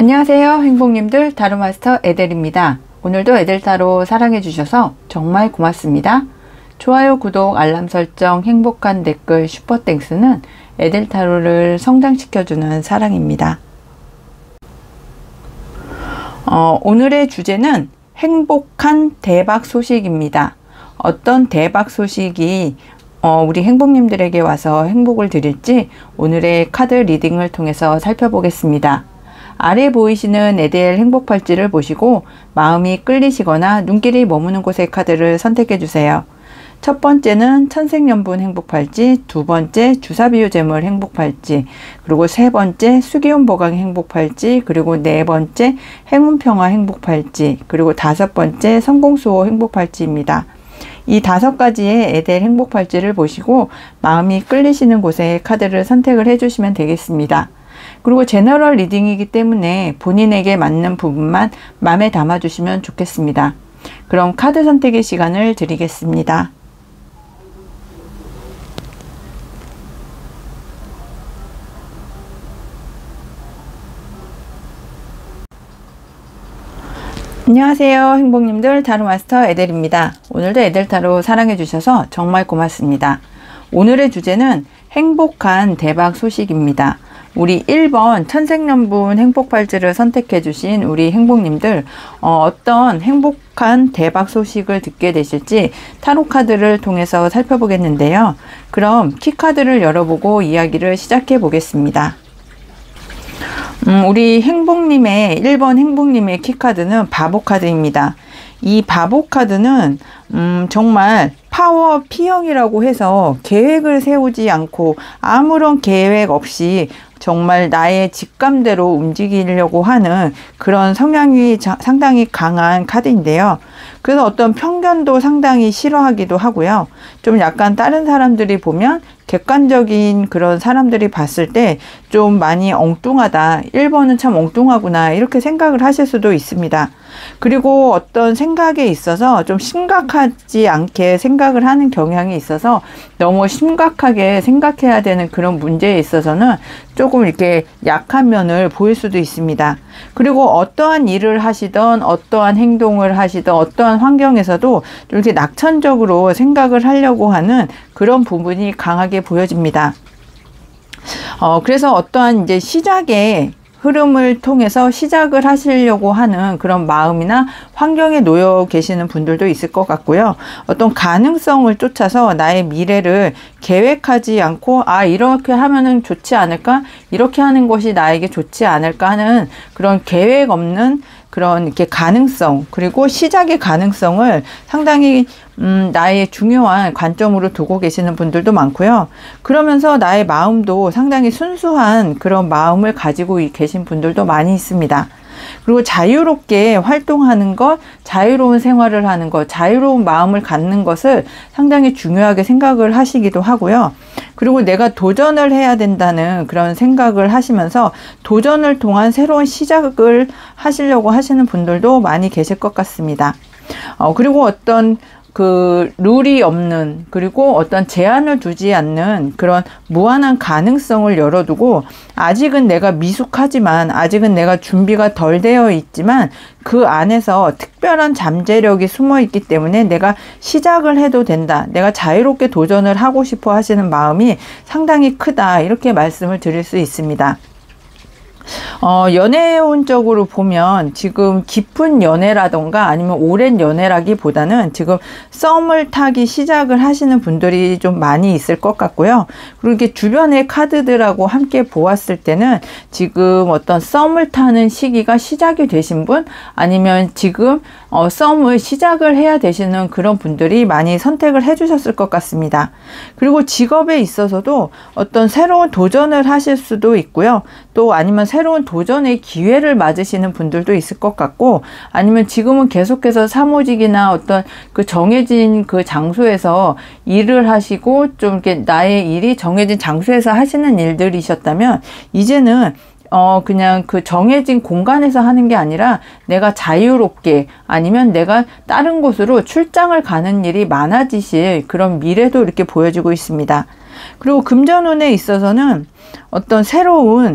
안녕하세요, 행복님들. 타로마스터 에델입니다. 오늘도 에델타로 사랑해주셔서 정말 고맙습니다. 좋아요, 구독, 알람 설정, 행복한 댓글, 슈퍼땡스는 에델타로를 성장시켜주는 사랑입니다. 오늘의 주제는 행복한 대박 소식입니다. 어떤 대박 소식이 우리 행복님들에게 와서 행복을 드릴지 오늘의 카드 리딩을 통해서 살펴보겠습니다. 아래 보이시는 에델 행복팔찌를 보시고 마음이 끌리시거나 눈길이 머무는 곳의 카드를 선택해 주세요. 첫 번째는 천생연분 행복팔찌, 두 번째 주사비유재물 행복팔찌, 그리고 세 번째 수기운보강 행복팔찌, 그리고 네 번째 행운평화 행복팔찌, 그리고 다섯 번째 성공수호 행복팔찌입니다. 이 5가지의 에델 행복팔찌를 보시고 마음이 끌리시는 곳에 카드를 선택을 해주시면 되겠습니다. 그리고 제너럴 리딩이기 때문에 본인에게 맞는 부분만 마음에 담아주시면 좋겠습니다. 그럼 카드 선택의 시간을 드리겠습니다. 안녕하세요, 행복님들. 타로마스터 에델입니다. 오늘도 에델타로 사랑해주셔서 정말 고맙습니다. 오늘의 주제는 행복한 대박 소식입니다. 우리 1번 천생연분 행복팔찌를 선택해 주신 우리 행복님들, 어떤 행복한 대박 소식을 듣게 되실지 타로카드를 통해서 살펴보겠는데요. 그럼 키카드를 열어보고 이야기를 시작해 보겠습니다. 우리 행복님의 1번 행복님의 키카드는 바보카드입니다. 이 바보카드는 정말 파워 P형이라고 해서 계획을 세우지 않고 아무런 계획 없이 정말 나의 직감대로 움직이려고 하는 그런 성향이 상당히 강한 카드인데요. 그래서 어떤 편견도 상당히 싫어하기도 하고요. 좀 약간 다른 사람들이 보면 객관적인 그런 사람들이 봤을 때 좀 많이 엉뚱하다. 1번은 참 엉뚱하구나. 이렇게 생각을 하실 수도 있습니다. 그리고 어떤 생각에 있어서 좀 심각하지 않게 생각을 하는 경향이 있어서 너무 심각하게 생각해야 되는 그런 문제에 있어서는 조금 이렇게 약한 면을 보일 수도 있습니다. 그리고 어떠한 일을 하시던 어떠한 행동을 하시던 어떠한 환경에서도 좀 이렇게 낙천적으로 생각을 하려고 하는 그런 부분이 강하게 보여집니다. 그래서 어떠한 이제 시작의 흐름을 통해서 시작을 하시려고 하는 그런 마음이나 환경에 놓여 계시는 분들도 있을 것 같고요. 어떤 가능성을 쫓아서 나의 미래를 계획하지 않고 이렇게 하면은 좋지 않을까? 이렇게 하는 것이 나에게 좋지 않을까 하는 그런 계획 없는 그런 이렇게 가능성, 그리고 시작의 가능성을 상당히 나의 중요한 관점으로 두고 계시는 분들도 많고요. 그러면서 나의 마음도 상당히 순수한 그런 마음을 가지고 계신 분들도 많이 있습니다. 그리고 자유롭게 활동하는 것, 자유로운 생활을 하는 것, 자유로운 마음을 갖는 것을 상당히 중요하게 생각을 하시기도 하고요. 그리고 내가 도전을 해야 된다는 그런 생각을 하시면서 도전을 통한 새로운 시작을 하시려고 하시는 분들도 많이 계실 것 같습니다. 그리고 어떤 그 룰이 없는, 그리고 어떤 제한을 두지 않는 그런 무한한 가능성을 열어두고 아직은 내가 미숙하지만, 아직은 내가 준비가 덜 되어 있지만 그 안에서 특별한 잠재력이 숨어 있기 때문에 내가 시작을 해도 된다, 내가 자유롭게 도전을 하고 싶어 하시는 마음이 상당히 크다, 이렇게 말씀을 드릴 수 있습니다. 연애운적으로 보면 지금 깊은 연애라던가 아니면 오랜 연애라기보다는 지금 썸을 타기 시작을 하시는 분들이 좀 많이 있을 것 같고요. 그리고 이렇게 주변의 카드들하고 함께 보았을 때는 지금 어떤 썸을 타는 시기가 시작이 되신 분, 아니면 지금 썸을 시작을 해야 되시는 그런 분들이 많이 선택을 해 주셨을 것 같습니다. 그리고 직업에 있어서도 어떤 새로운 도전을 하실 수도 있고요. 또 아니면 새로운 도전의 기회를 맞으시는 분들도 있을 것 같고, 아니면 지금은 계속해서 사무직이나 어떤 그 정해진 그 장소에서 일을 하시고 좀 이렇게 나의 일이 정해진 장소에서 하시는 일들이셨다면 이제는 그냥 그 정해진 공간에서 하는 게 아니라 내가 자유롭게, 아니면 내가 다른 곳으로 출장을 가는 일이 많아지실 그런 미래도 이렇게 보여지고 있습니다. 그리고 금전운에 있어서는 어떤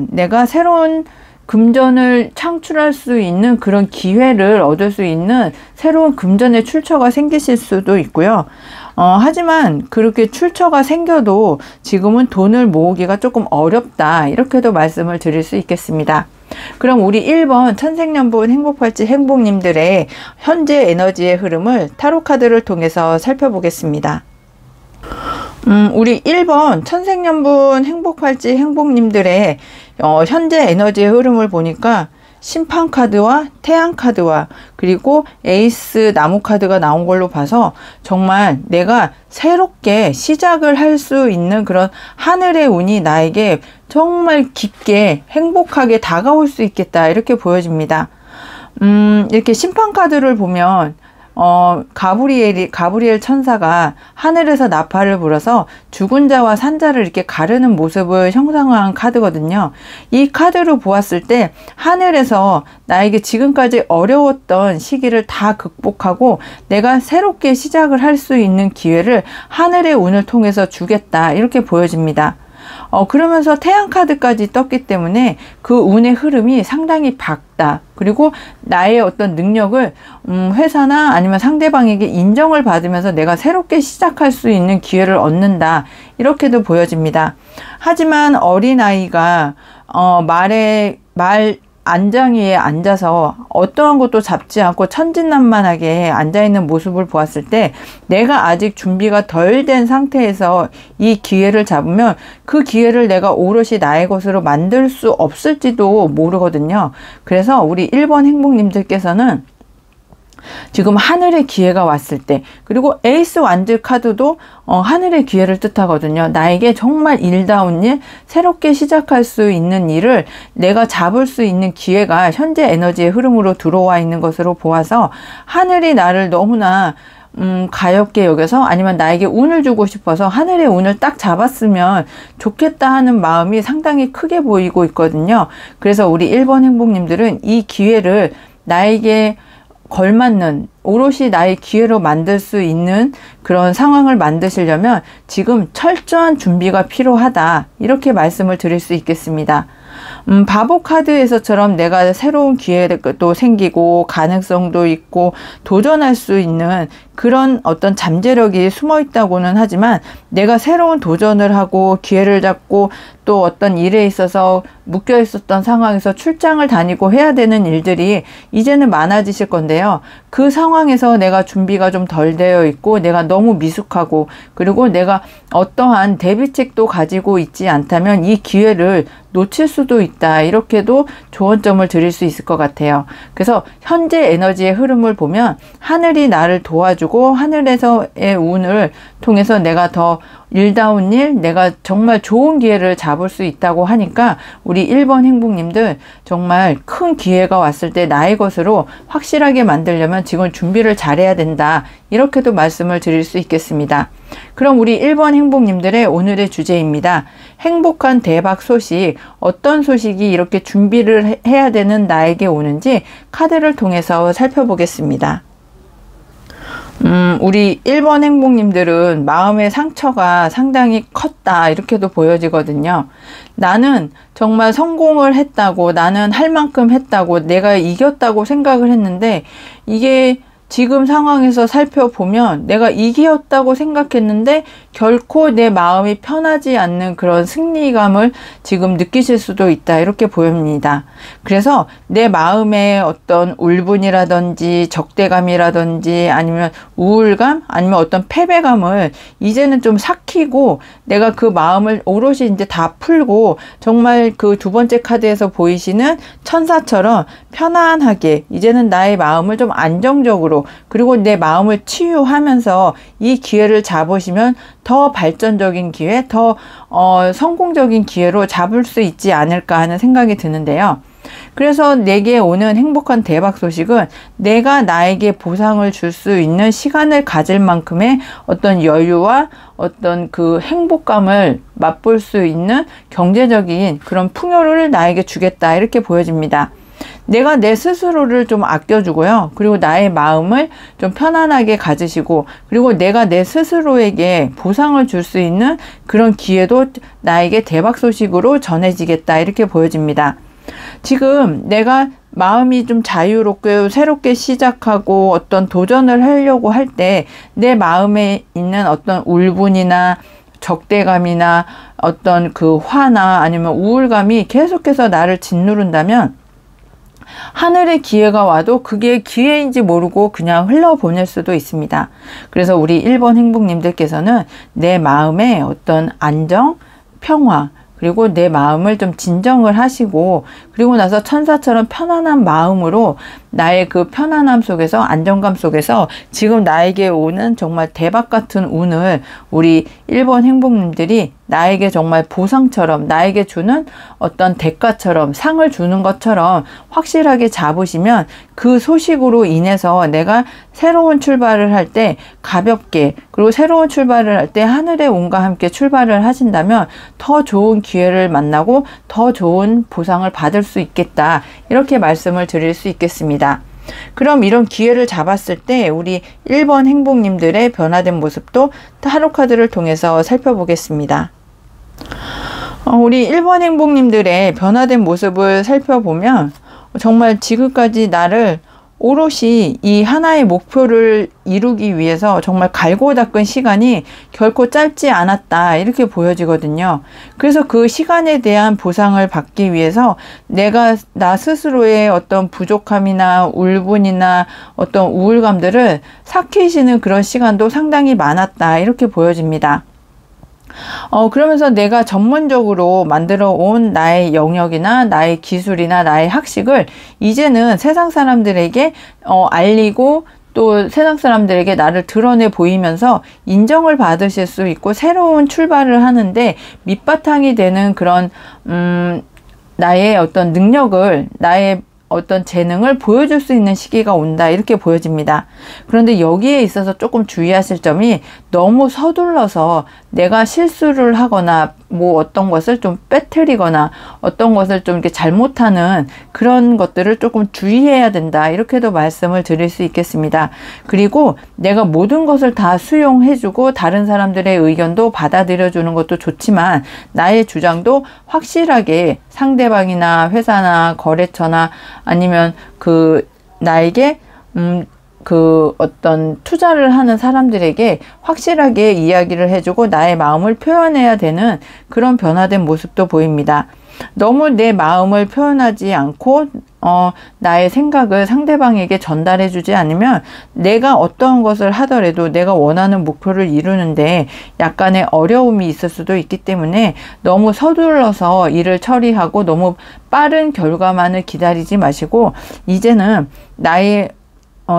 내가 새로운 금전을 창출할 수 있는 그런 기회를 얻을 수 있는 새로운 금전의 출처가 생기실 수도 있고요. 하지만 그렇게 출처가 생겨도 지금은 돈을 모으기가 조금 어렵다, 이렇게도 말씀을 드릴 수 있겠습니다. 그럼 우리 1번 천생연분 행복팔찌 행복님들의 현재 에너지의 흐름을 타로카드를 통해서 살펴보겠습니다. 우리 1번 천생연분 행복팔찌 행복님들의 현재 에너지의 흐름을 보니까 심판카드와 태양카드와 그리고 에이스 나무카드가 나온 걸로 봐서 정말 내가 새롭게 시작을 할 수 있는 그런 하늘의 운이 나에게 정말 깊게 행복하게 다가올 수 있겠다, 이렇게 보여집니다. 이렇게 심판카드를 보면 가브리엘 천사가 하늘에서 나팔을 불어서 죽은 자와 산 자를 이렇게 가르는 모습을 형상화한 카드거든요. 이 카드로 보았을 때 하늘에서 나에게 지금까지 어려웠던 시기를 다 극복하고 내가 새롭게 시작을 할 수 있는 기회를 하늘의 운을 통해서 주겠다, 이렇게 보여집니다. 그러면서 태양카드까지 떴기 때문에 그 운의 흐름이 상당히 밝다. 그리고 나의 어떤 능력을 회사나 아니면 상대방에게 인정을 받으면서 내가 새롭게 시작할 수 있는 기회를 얻는다, 이렇게도 보여집니다. 하지만 어린아이가 말 안장 위에 앉아서 어떠한 것도 잡지 않고 천진난만하게 앉아있는 모습을 보았을 때 내가 아직 준비가 덜 된 상태에서 이 기회를 잡으면 그 기회를 내가 오롯이 나의 것으로 만들 수 없을지도 모르거든요. 그래서 우리 1번 행복님들께서는 지금 하늘의 기회가 왔을 때, 그리고 에이스 완즈 카드도 하늘의 기회를 뜻하거든요. 나에게 정말 일다운 일, 새롭게 시작할 수 있는 일을 내가 잡을 수 있는 기회가 현재 에너지의 흐름으로 들어와 있는 것으로 보아서 하늘이 나를 너무나 가엽게 여겨서, 아니면 나에게 운을 주고 싶어서 하늘의 운을 딱 잡았으면 좋겠다 하는 마음이 상당히 크게 보이고 있거든요. 그래서 우리 1번 행복님들은 이 기회를 나에게 걸맞는, 오롯이 나의 기회로 만들 수 있는 그런 상황을 만드시려면 지금 철저한 준비가 필요하다, 이렇게 말씀을 드릴 수 있겠습니다. 바보 카드에서처럼 내가 새로운 기회도 생기고 가능성도 있고 도전할 수 있는 그런 어떤 잠재력이 숨어 있다고는 하지만, 내가 새로운 도전을 하고 기회를 잡고 또 어떤 일에 있어서 묶여 있었던 상황에서 출장을 다니고 해야 되는 일들이 이제는 많아지실 건데요. 그 상황에서 내가 준비가 좀 덜 되어 있고 내가 너무 미숙하고, 그리고 내가 어떠한 대비책도 가지고 있지 않다면 이 기회를 놓칠 수도 있다, 이렇게도 조언점을 드릴 수 있을 것 같아요. 그래서 현재 에너지의 흐름을 보면 하늘이 나를 도와주고 하늘에서의 운을 통해서 내가 더 일다운 일, 내가 정말 좋은 기회를 잡을 수 있다고 하니까 우리 1번 행복님들 정말 큰 기회가 왔을 때 나의 것으로 확실하게 만들려면 지금 준비를 잘해야 된다, 이렇게도 말씀을 드릴 수 있겠습니다. 그럼 우리 1번 행복님들의 오늘의 주제입니다. 행복한 대박 소식, 어떤 소식이 이렇게 준비를 해야 되는 나에게 오는지 카드를 통해서 살펴보겠습니다. 우리 1번 행복님들은 마음의 상처가 상당히 컸다, 이렇게도 보여지거든요. 나는 정말 성공을 했다고, 나는 할 만큼 했다고, 내가 이겼다고 생각을 했는데, 이게 지금 상황에서 살펴보면 내가 이겼다고 생각했는데 결코 내 마음이 편하지 않는 그런 승리감을 지금 느끼실 수도 있다, 이렇게 보입니다. 그래서 내 마음의 어떤 울분이라든지 적대감이라든지 아니면 우울감, 아니면 어떤 패배감을 이제는 좀 삭히고 내가 그 마음을 오롯이 이제 다 풀고 정말 그 두 번째 카드에서 보이시는 천사처럼 편안하게 이제는 나의 마음을 좀 안정적으로, 그리고 내 마음을 치유하면서 이 기회를 잡으시면 더 발전적인 기회, 더 성공적인 기회로 잡을 수 있지 않을까 하는 생각이 드는데요. 그래서 내게 오는 행복한 대박 소식은 내가 나에게 보상을 줄 수 있는 시간을 가질 만큼의 어떤 여유와 어떤 그 행복감을 맛볼 수 있는 경제적인 그런 풍요를 나에게 주겠다, 이렇게 보여집니다. 내가 내 스스로를 좀 아껴주고요. 그리고 나의 마음을 좀 편안하게 가지시고, 그리고 내가 내 스스로에게 보상을 줄 수 있는 그런 기회도 나에게 대박 소식으로 전해지겠다, 이렇게 보여집니다. 지금 내가 마음이 좀 자유롭게 새롭게 시작하고 어떤 도전을 하려고 할 때 내 마음에 있는 어떤 울분이나 적대감이나 어떤 그 화나 아니면 우울감이 계속해서 나를 짓누른다면 하늘의 기회가 와도 그게 기회인지 모르고 그냥 흘러보낼 수도 있습니다. 그래서 우리 1번 행복님들께서는 내 마음에 어떤 안정, 평화, 그리고 내 마음을 좀 진정을 하시고 그리고 나서 천사처럼 편안한 마음으로 나의 그 편안함 속에서 안정감 속에서 지금 나에게 오는 정말 대박 같은 운을 우리 1번 행복님들이 나에게 정말 보상처럼 나에게 주는 어떤 대가처럼 상을 주는 것처럼 확실하게 잡으시면 그 소식으로 인해서 내가 새로운 출발을 할 때 가볍게 그리고 새로운 출발을 할 때 하늘의 운과 함께 출발을 하신다면 더 좋은 기회를 만나고 더 좋은 보상을 받을 수 있겠다 이렇게 말씀을 드릴 수 있겠습니다. 그럼 이런 기회를 잡았을 때 우리 1번 행복님들의 변화된 모습도 타로 카드를 통해서 살펴보겠습니다. 우리 1번 행복님들의 변화된 모습을 살펴보면 정말 지금까지 나를 오롯이 이 하나의 목표를 이루기 위해서 정말 갈고 닦은 시간이 결코 짧지 않았다 이렇게 보여지거든요. 그래서 그 시간에 대한 보상을 받기 위해서 내가 나 스스로의 어떤 부족함이나 울분이나 어떤 우울감들을 삭히시는 그런 시간도 상당히 많았다 이렇게 보여집니다. 그러면서 내가 전문적으로 만들어 온 나의 영역이나 나의 기술이나 나의 학식을 이제는 세상 사람들에게 알리고 또 세상 사람들에게 나를 드러내 보이면서 인정을 받으실 수 있고 새로운 출발을 하는데 밑바탕이 되는 그런 나의 어떤 능력을 나의 어떤 재능을 보여줄 수 있는 시기가 온다 이렇게 보여집니다. 그런데 여기에 있어서 조금 주의하실 점이 너무 서둘러서 내가 실수를 하거나 뭐 어떤 것을 좀 빼뜨리거나 어떤 것을 좀 이렇게 잘못하는 그런 것들을 조금 주의해야 된다 이렇게도 말씀을 드릴 수 있겠습니다. 그리고 내가 모든 것을 다 수용해주고 다른 사람들의 의견도 받아들여주는 것도 좋지만 나의 주장도 확실하게 상대방이나 회사나 거래처나 아니면 그 나에게 그 어떤 투자를 하는 사람들에게 확실하게 이야기를 해주고 나의 마음을 표현해야 되는 그런 변화된 모습도 보입니다. 너무 내 마음을 표현하지 않고 나의 생각을 상대방에게 전달해 주지 않으면 내가 어떠한 것을 하더라도 내가 원하는 목표를 이루는데 약간의 어려움이 있을 수도 있기 때문에 너무 서둘러서 일을 처리하고 너무 빠른 결과만을 기다리지 마시고 이제는 나의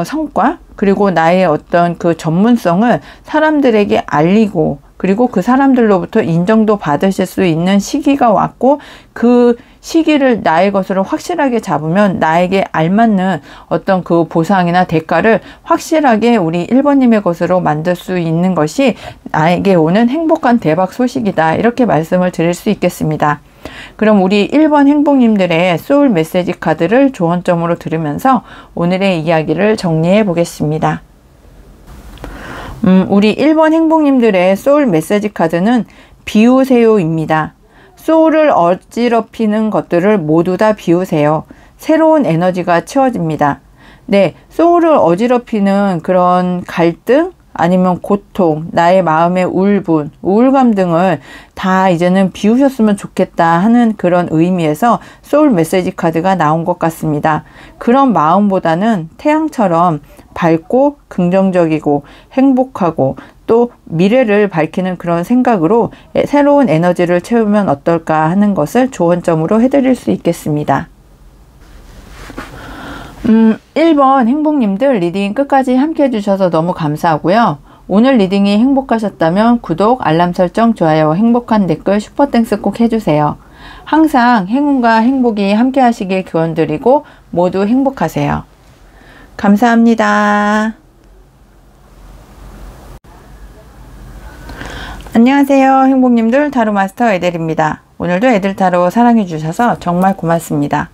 성과 그리고 나의 어떤 그 전문성을 사람들에게 알리고 그리고 그 사람들로부터 인정도 받으실 수 있는 시기가 왔고 그 시기를 나의 것으로 확실하게 잡으면 나에게 알맞는 어떤 그 보상이나 대가를 확실하게 우리 1번님의 것으로 만들 수 있는 것이 나에게 오는 행복한 대박 소식이다 이렇게 말씀을 드릴 수 있겠습니다. 그럼 우리 1번 행복님들의 소울 메시지 카드를 조언점으로 들으면서 오늘의 이야기를 정리해 보겠습니다. 우리 1번 행복님들의 소울 메시지 카드는 비우세요입니다. 소울을 어지럽히는 것들을 모두 다 비우세요. 새로운 에너지가 채워집니다. 네, 소울을 어지럽히는 그런 갈등, 아니면 고통, 나의 마음의 울분, 우울감 등을 다 이제는 비우셨으면 좋겠다 하는 그런 의미에서 소울 메시지 카드가 나온 것 같습니다. 그런 마음보다는 태양처럼 밝고 긍정적이고 행복하고 또 미래를 밝히는 그런 생각으로 새로운 에너지를 채우면 어떨까 하는 것을 조언점으로 해드릴 수 있겠습니다. 1번 행복님들 리딩 끝까지 함께 해주셔서 너무 감사하고요. 오늘 리딩이 행복하셨다면 구독, 알람 설정, 좋아요, 행복한 댓글, 슈퍼땡스 꼭 해주세요. 항상 행운과 행복이 함께 하시길 기원드리고 모두 행복하세요. 감사합니다. 안녕하세요. 행복님들 타로마스터 에델입니다. 오늘도 에델타로 사랑해주셔서 정말 고맙습니다.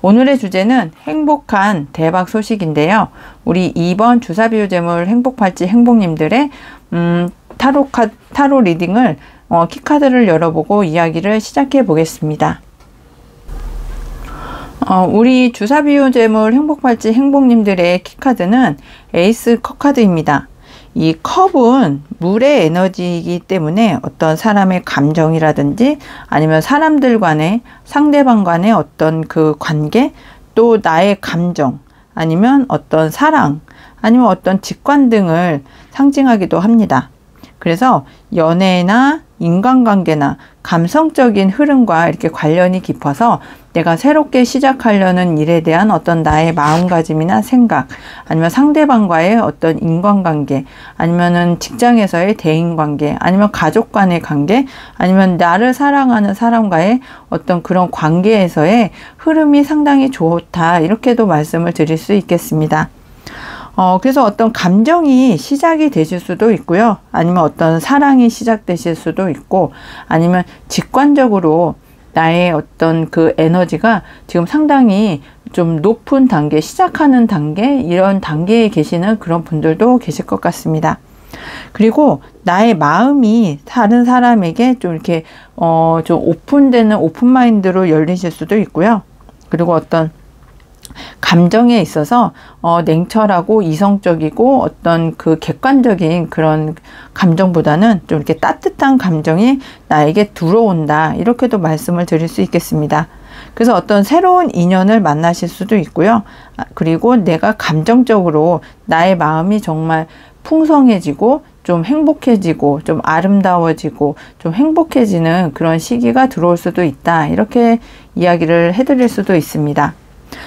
오늘의 주제는 행복한 대박 소식인데요. 우리 2번 주사비유재물 행복팔찌 행복님들의 타로 리딩을 키카드를 열어보고 이야기를 시작해 보겠습니다. 우리 주사비유재물 행복발찌 행복님들의 키카드는 에이스 컵 카드입니다. 이 컵은 물의 에너지이기 때문에 어떤 사람의 감정이라든지 아니면 사람들 간의 상대방 간의 어떤 그 관계, 또 나의 감정, 아니면 어떤 사랑, 아니면 어떤 직관 등을 상징하기도 합니다. 그래서 연애나 인간관계나 감성적인 흐름과 이렇게 관련이 깊어서 내가 새롭게 시작하려는 일에 대한 어떤 나의 마음가짐이나 생각, 아니면 상대방과의 어떤 인간관계, 아니면은 직장에서의 대인관계, 아니면 가족 간의 관계, 아니면 나를 사랑하는 사람과의 어떤 그런 관계에서의 흐름이 상당히 좋다, 이렇게도 말씀을 드릴 수 있겠습니다. 그래서 어떤 감정이 시작이 되실 수도 있고요. 아니면 어떤 사랑이 시작되실 수도 있고, 아니면 직관적으로 나의 어떤 그 에너지가 지금 상당히 좀 높은 단계, 시작하는 단계, 이런 단계에 계시는 그런 분들도 계실 것 같습니다. 그리고 나의 마음이 다른 사람에게 좀 이렇게 좀 오픈되는 오픈마인드로 열리실 수도 있고요. 그리고 어떤 감정에 있어서 냉철하고 이성적이고 어떤 그 객관적인 그런 감정보다는 좀 이렇게 따뜻한 감정이 나에게 들어온다, 이렇게도 말씀을 드릴 수 있겠습니다. 그래서 어떤 새로운 인연을 만나실 수도 있고요. 그리고 내가 감정적으로 나의 마음이 정말 풍성해지고 좀 행복해지고 좀 아름다워지고 좀 행복해지는 그런 시기가 들어올 수도 있다, 이렇게 이야기를 해드릴 수도 있습니다.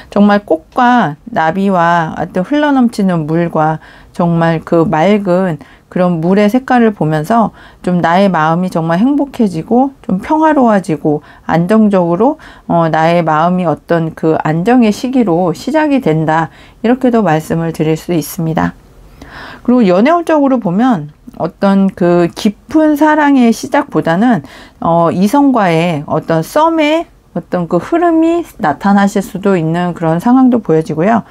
정말 꽃과 나비와 어떤 흘러넘치는 물과 정말 그 맑은 그런 물의 색깔을 보면서 좀 나의 마음이 정말 행복해지고 좀 평화로워지고 안정적으로 나의 마음이 어떤 그 안정의 시기로 시작이 된다, 이렇게도 말씀을 드릴 수 있습니다. 그리고 연애운적으로 보면 어떤 그 깊은 사랑의 시작보다는 이성과의 어떤 썸의 어떤 그 흐름이 나타나실 수도 있는 그런 상황도 보여지고요.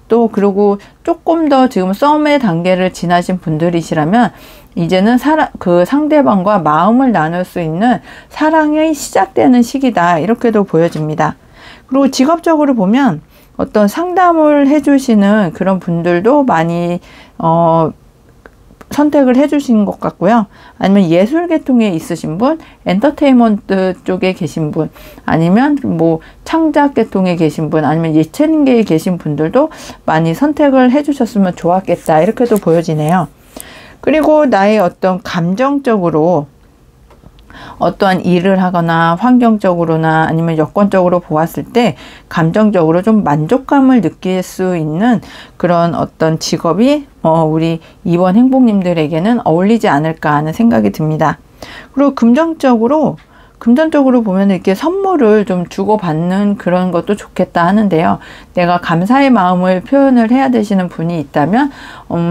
또 그리고 조금 더 지금 썸의 단계를 지나신 분들이시라면 이제는 그 상대방과 마음을 나눌 수 있는 사랑이 시작되는 시기다, 이렇게도 보여집니다. 그리고 직업적으로 보면 어떤 상담을 해주시는 그런 분들도 많이 선택을 해주신 것 같고요. 아니면 예술 계통에 있으신 분, 엔터테인먼트 쪽에 계신 분, 아니면 뭐 창작 계통에 계신 분, 아니면 예체능계에 계신 분들도 많이 선택을 해주셨으면 좋았겠다, 이렇게도 보여지네요. 그리고 나의 어떤 감정적으로 어떠한 일을 하거나 환경적으로나 아니면 여건적으로 보았을 때 감정적으로 좀 만족감을 느낄 수 있는 그런 어떤 직업이 우리 이번 행복님들에게는 어울리지 않을까 하는 생각이 듭니다. 그리고 금전적으로 보면 이렇게 선물을 좀 주고받는 그런 것도 좋겠다 하는데요. 내가 감사의 마음을 표현을 해야 되시는 분이 있다면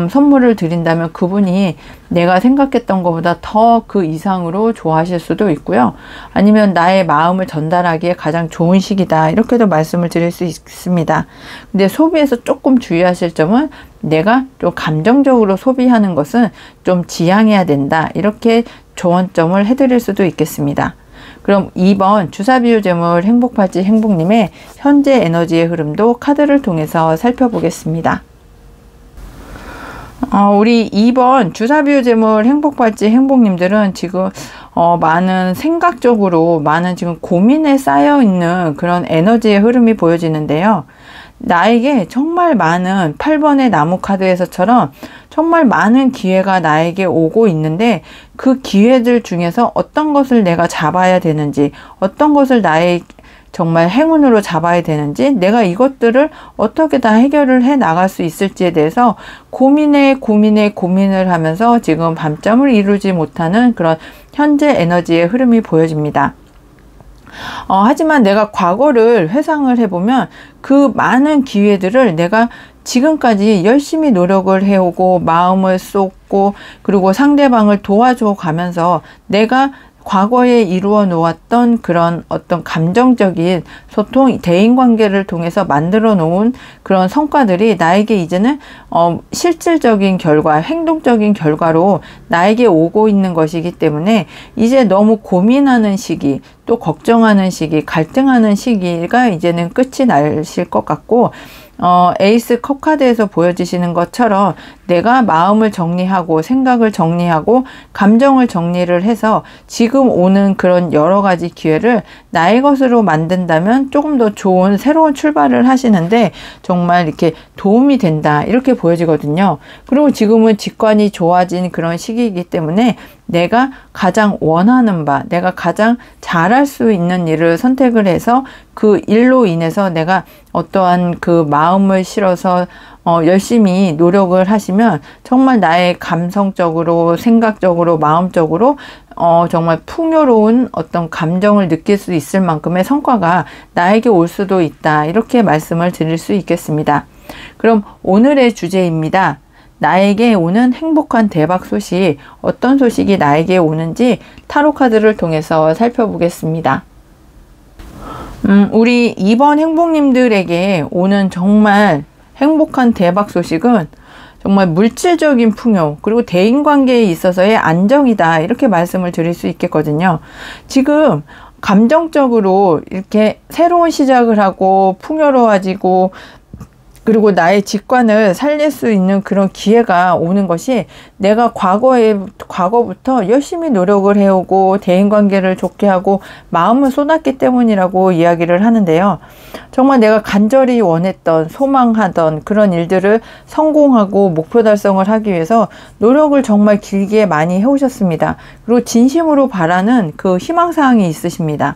선물을 드린다면 그분이 내가 생각했던 것보다 더 그 이상으로 좋아하실 수도 있고요. 아니면 나의 마음을 전달하기에 가장 좋은 시기다, 이렇게도 말씀을 드릴 수 있습니다. 근데 소비에서 조금 주의하실 점은 내가 좀 감정적으로 소비하는 것은 좀 지양해야 된다, 이렇게 조언점을 해드릴 수도 있겠습니다. 그럼 2번 주사비유재물 행복발찌 행복님의 현재 에너지의 흐름도 카드를 통해서 살펴보겠습니다. 우리 2번 주사비유재물 행복발찌 행복님들은 지금 많은 생각적으로 많은 지금 고민에 쌓여 있는 그런 에너지의 흐름이 보여지는데요. 나에게 정말 많은 8번의 나무 카드에서처럼 정말 많은 기회가 나에게 오고 있는데 그 기회들 중에서 어떤 것을 내가 잡아야 되는지, 어떤 것을 나의 정말 행운으로 잡아야 되는지, 내가 이것들을 어떻게 다 해결을 해 나갈 수 있을지에 대해서 고민을 하면서 지금 밤잠을 이루지 못하는 그런 현재 에너지의 흐름이 보여집니다. 하지만 내가 과거를 회상을 해보면 그 많은 기회들을 내가 지금까지 열심히 노력을 해오고 마음을 쏟고 그리고 상대방을 도와줘 가면서 내가 과거에 이루어 놓았던 그런 어떤 감정적인 소통, 대인관계를 통해서 만들어 놓은 그런 성과들이 나에게 이제는 실질적인 결과, 행동적인 결과로 나에게 오고 있는 것이기 때문에 이제 너무 고민하는 시기, 또 걱정하는 시기, 갈등하는 시기가 이제는 끝이 나실 것 같고, 에이스 컵 카드에서 보여지시는 것처럼 내가 마음을 정리하고 생각을 정리하고 감정을 정리를 해서 지금 오는 그런 여러 가지 기회를 나의 것으로 만든다면 조금 더 좋은 새로운 출발을 하시는데 정말 이렇게 도움이 된다, 이렇게 보여지거든요. 그리고 지금은 직관이 좋아진 그런 시기이기 때문에 내가 가장 원하는 바, 내가 가장 잘할 수 있는 일을 선택을 해서 그 일로 인해서 내가 어떠한 그 마음을 실어서 열심히 노력을 하시면 정말 나의 감성적으로, 생각적으로, 마음적으로 정말 풍요로운 어떤 감정을 느낄 수 있을 만큼의 성과가 나에게 올 수도 있다, 이렇게 말씀을 드릴 수 있겠습니다. 그럼 오늘의 주제입니다. 나에게 오는 행복한 대박 소식, 어떤 소식이 나에게 오는지 타로 카드를 통해서 살펴보겠습니다. 우리 2번 행복님들에게 오는 정말 행복한 대박 소식은 정말 물질적인 풍요, 그리고 대인관계에 있어서의 안정이다, 이렇게 말씀을 드릴 수 있겠거든요. 지금 감정적으로 이렇게 새로운 시작을 하고 풍요로워지고, 그리고 나의 직관을 살릴 수 있는 그런 기회가 오는 것이 내가 과거부터 열심히 노력을 해오고 대인관계를 좋게 하고 마음을 쏟았기 때문이라고 이야기를 하는데요. 정말 내가 간절히 원했던, 소망하던 그런 일들을 성공하고 목표 달성을 하기 위해서 노력을 정말 길게 많이 해오셨습니다. 그리고 진심으로 바라는 그 희망사항이 있으십니다.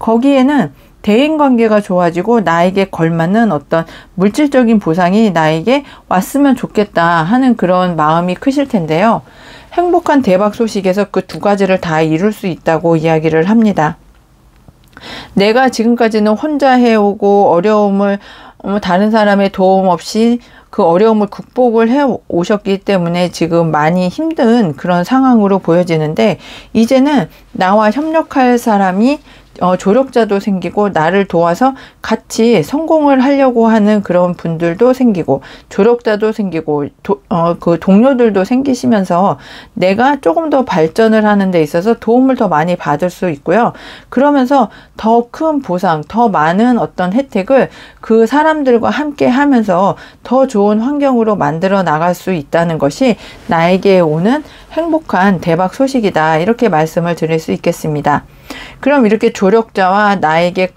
거기에는 대인관계가 좋아지고 나에게 걸맞는 어떤 물질적인 보상이 나에게 왔으면 좋겠다 하는 그런 마음이 크실 텐데요. 행복한 대박 소식에서 그 두 가지를 다 이룰 수 있다고 이야기를 합니다. 내가 지금까지는 혼자 해오고 어려움을 다른 사람의 도움 없이 그 어려움을 극복을 해 오셨기 때문에 지금 많이 힘든 그런 상황으로 보여지는데, 이제는 나와 협력할 사람이 조력자도 생기고 나를 도와서 같이 성공을 하려고 하는 그런 분들도 생기고 조력자도 생기고 그 동료들도 생기시면서 내가 조금 더 발전을 하는 데 있어서 도움을 더 많이 받을 수 있고요. 그러면서 더 큰 보상, 더 많은 어떤 혜택을 그 사람들과 함께 하면서 더 좋은 환경으로 만들어 나갈 수 있다는 것이 나에게 오는 행복한 대박 소식이다, 이렇게 말씀을 드릴 수 있겠습니다. 그럼 이렇게 조력자와 나에게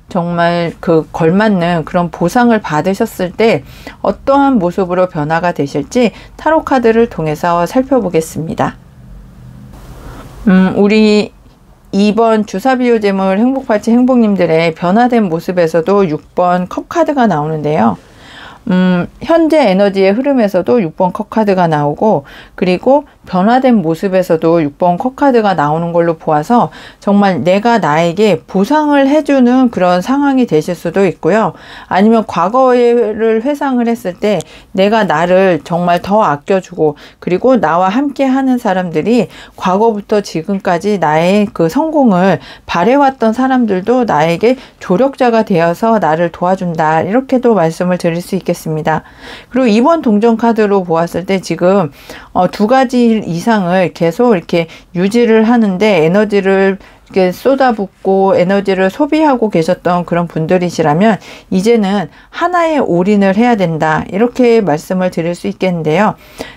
정말 그 걸맞는 그런 보상을 받으셨을 때 어떠한 모습으로 변화가 되실지 타로 카드를 통해서 살펴보겠습니다. 우리 2번 주사비유재물 행복팔찌 행복님들의 변화된 모습에서도 6번 컵 카드가 나오는데요. 현재 에너지의 흐름에서도 6번 컵 카드가 나오고, 그리고 변화된 모습에서도 6번 컵 카드가 나오는 걸로 보아서 정말 내가 나에게 보상을 해주는 그런 상황이 되실 수도 있고요. 아니면 과거를 회상을 했을 때 내가 나를 정말 더 아껴주고, 그리고 나와 함께 하는 사람들이 과거부터 지금까지 나의 그 성공을 바래왔던 사람들도 나에게 조력자가 되어서 나를 도와준다, 이렇게도 말씀을 드릴 수 있겠습니다. 그리고 2번 동전 카드로 보았을 때 지금 두 가지 이상을 계속 이렇게 유지를 하는데 에너지를 이렇게 쏟아붓고 에너지를 소비하고 계셨던 그런 분들이시라면 이제는 하나에 올인을 해야 된다, 이렇게 말씀을 드릴 수 있겠는데요.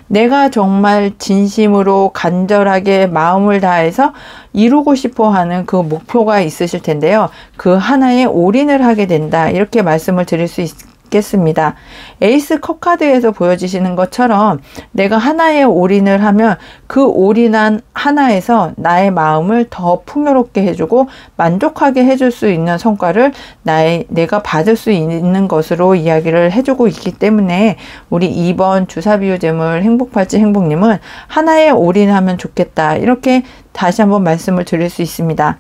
내가 정말 진심으로 간절하게 마음을 다해서 이루고 싶어 하는 그 목표가 있으실 텐데요. 그 하나에 올인을 하게 된다, 이렇게 말씀을 드릴 수 있겠습니다. 에이스 컵 카드에서 보여지시는 것처럼 내가 하나에 올인을 하면 그 올인한 하나에서 나의 마음을 더 풍요롭게 해주고 만족하게 해줄 수 있는 성과를 내가 받을 수 있는 것으로 이야기를 해주고 있기 때문에 우리 2번 주사비유재물 행복팔찌 행복님은 하나에 올인하면 좋겠다, 이렇게 다시 한번 말씀을 드릴 수 있습니다.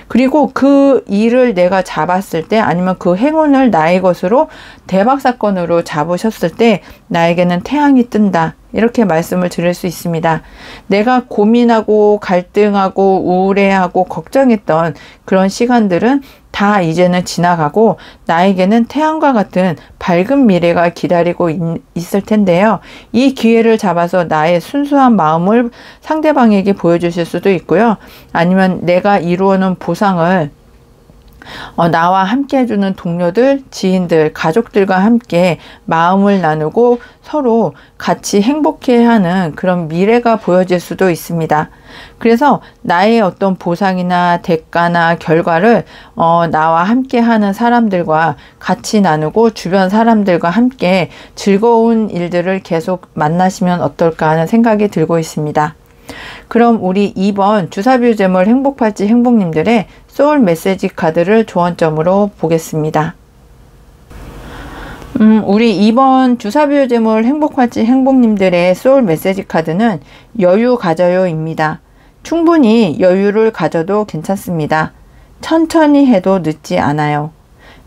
그리고 그 일을 내가 잡았을 때, 아니면 그 행운을 나의 것으로 대박 사건으로 잡으셨을 때 나에게는 태양이 뜬다, 이렇게 말씀을 드릴 수 있습니다. 내가 고민하고 갈등하고 우울해하고 걱정했던 그런 시간들은 다 이제는 지나가고 나에게는 태양과 같은 밝은 미래가 기다리고 있을 텐데요. 이 기회를 잡아서 나의 순수한 마음을 상대방에게 보여주실 수도 있고요. 아니면 내가 이루어놓은 보상을 나와 함께 해주는 동료들, 지인들, 가족들과 함께 마음을 나누고 서로 같이 행복해하는 그런 미래가 보여질 수도 있습니다. 그래서 나의 어떤 보상이나 대가나 결과를 나와 함께 하는 사람들과 같이 나누고 주변 사람들과 함께 즐거운 일들을 계속 만나시면 어떨까 하는 생각이 들고 있습니다. 그럼 우리 2번 주사뷰제물 행복팔찌 행복님들의 소울 메시지 카드를 조언점으로 보겠습니다. 우리 2번 주사뷰제물 행복팔찌 행복님들의 소울 메시지 카드는 여유 가져요입니다. 충분히 여유를 가져도 괜찮습니다. 천천히 해도 늦지 않아요.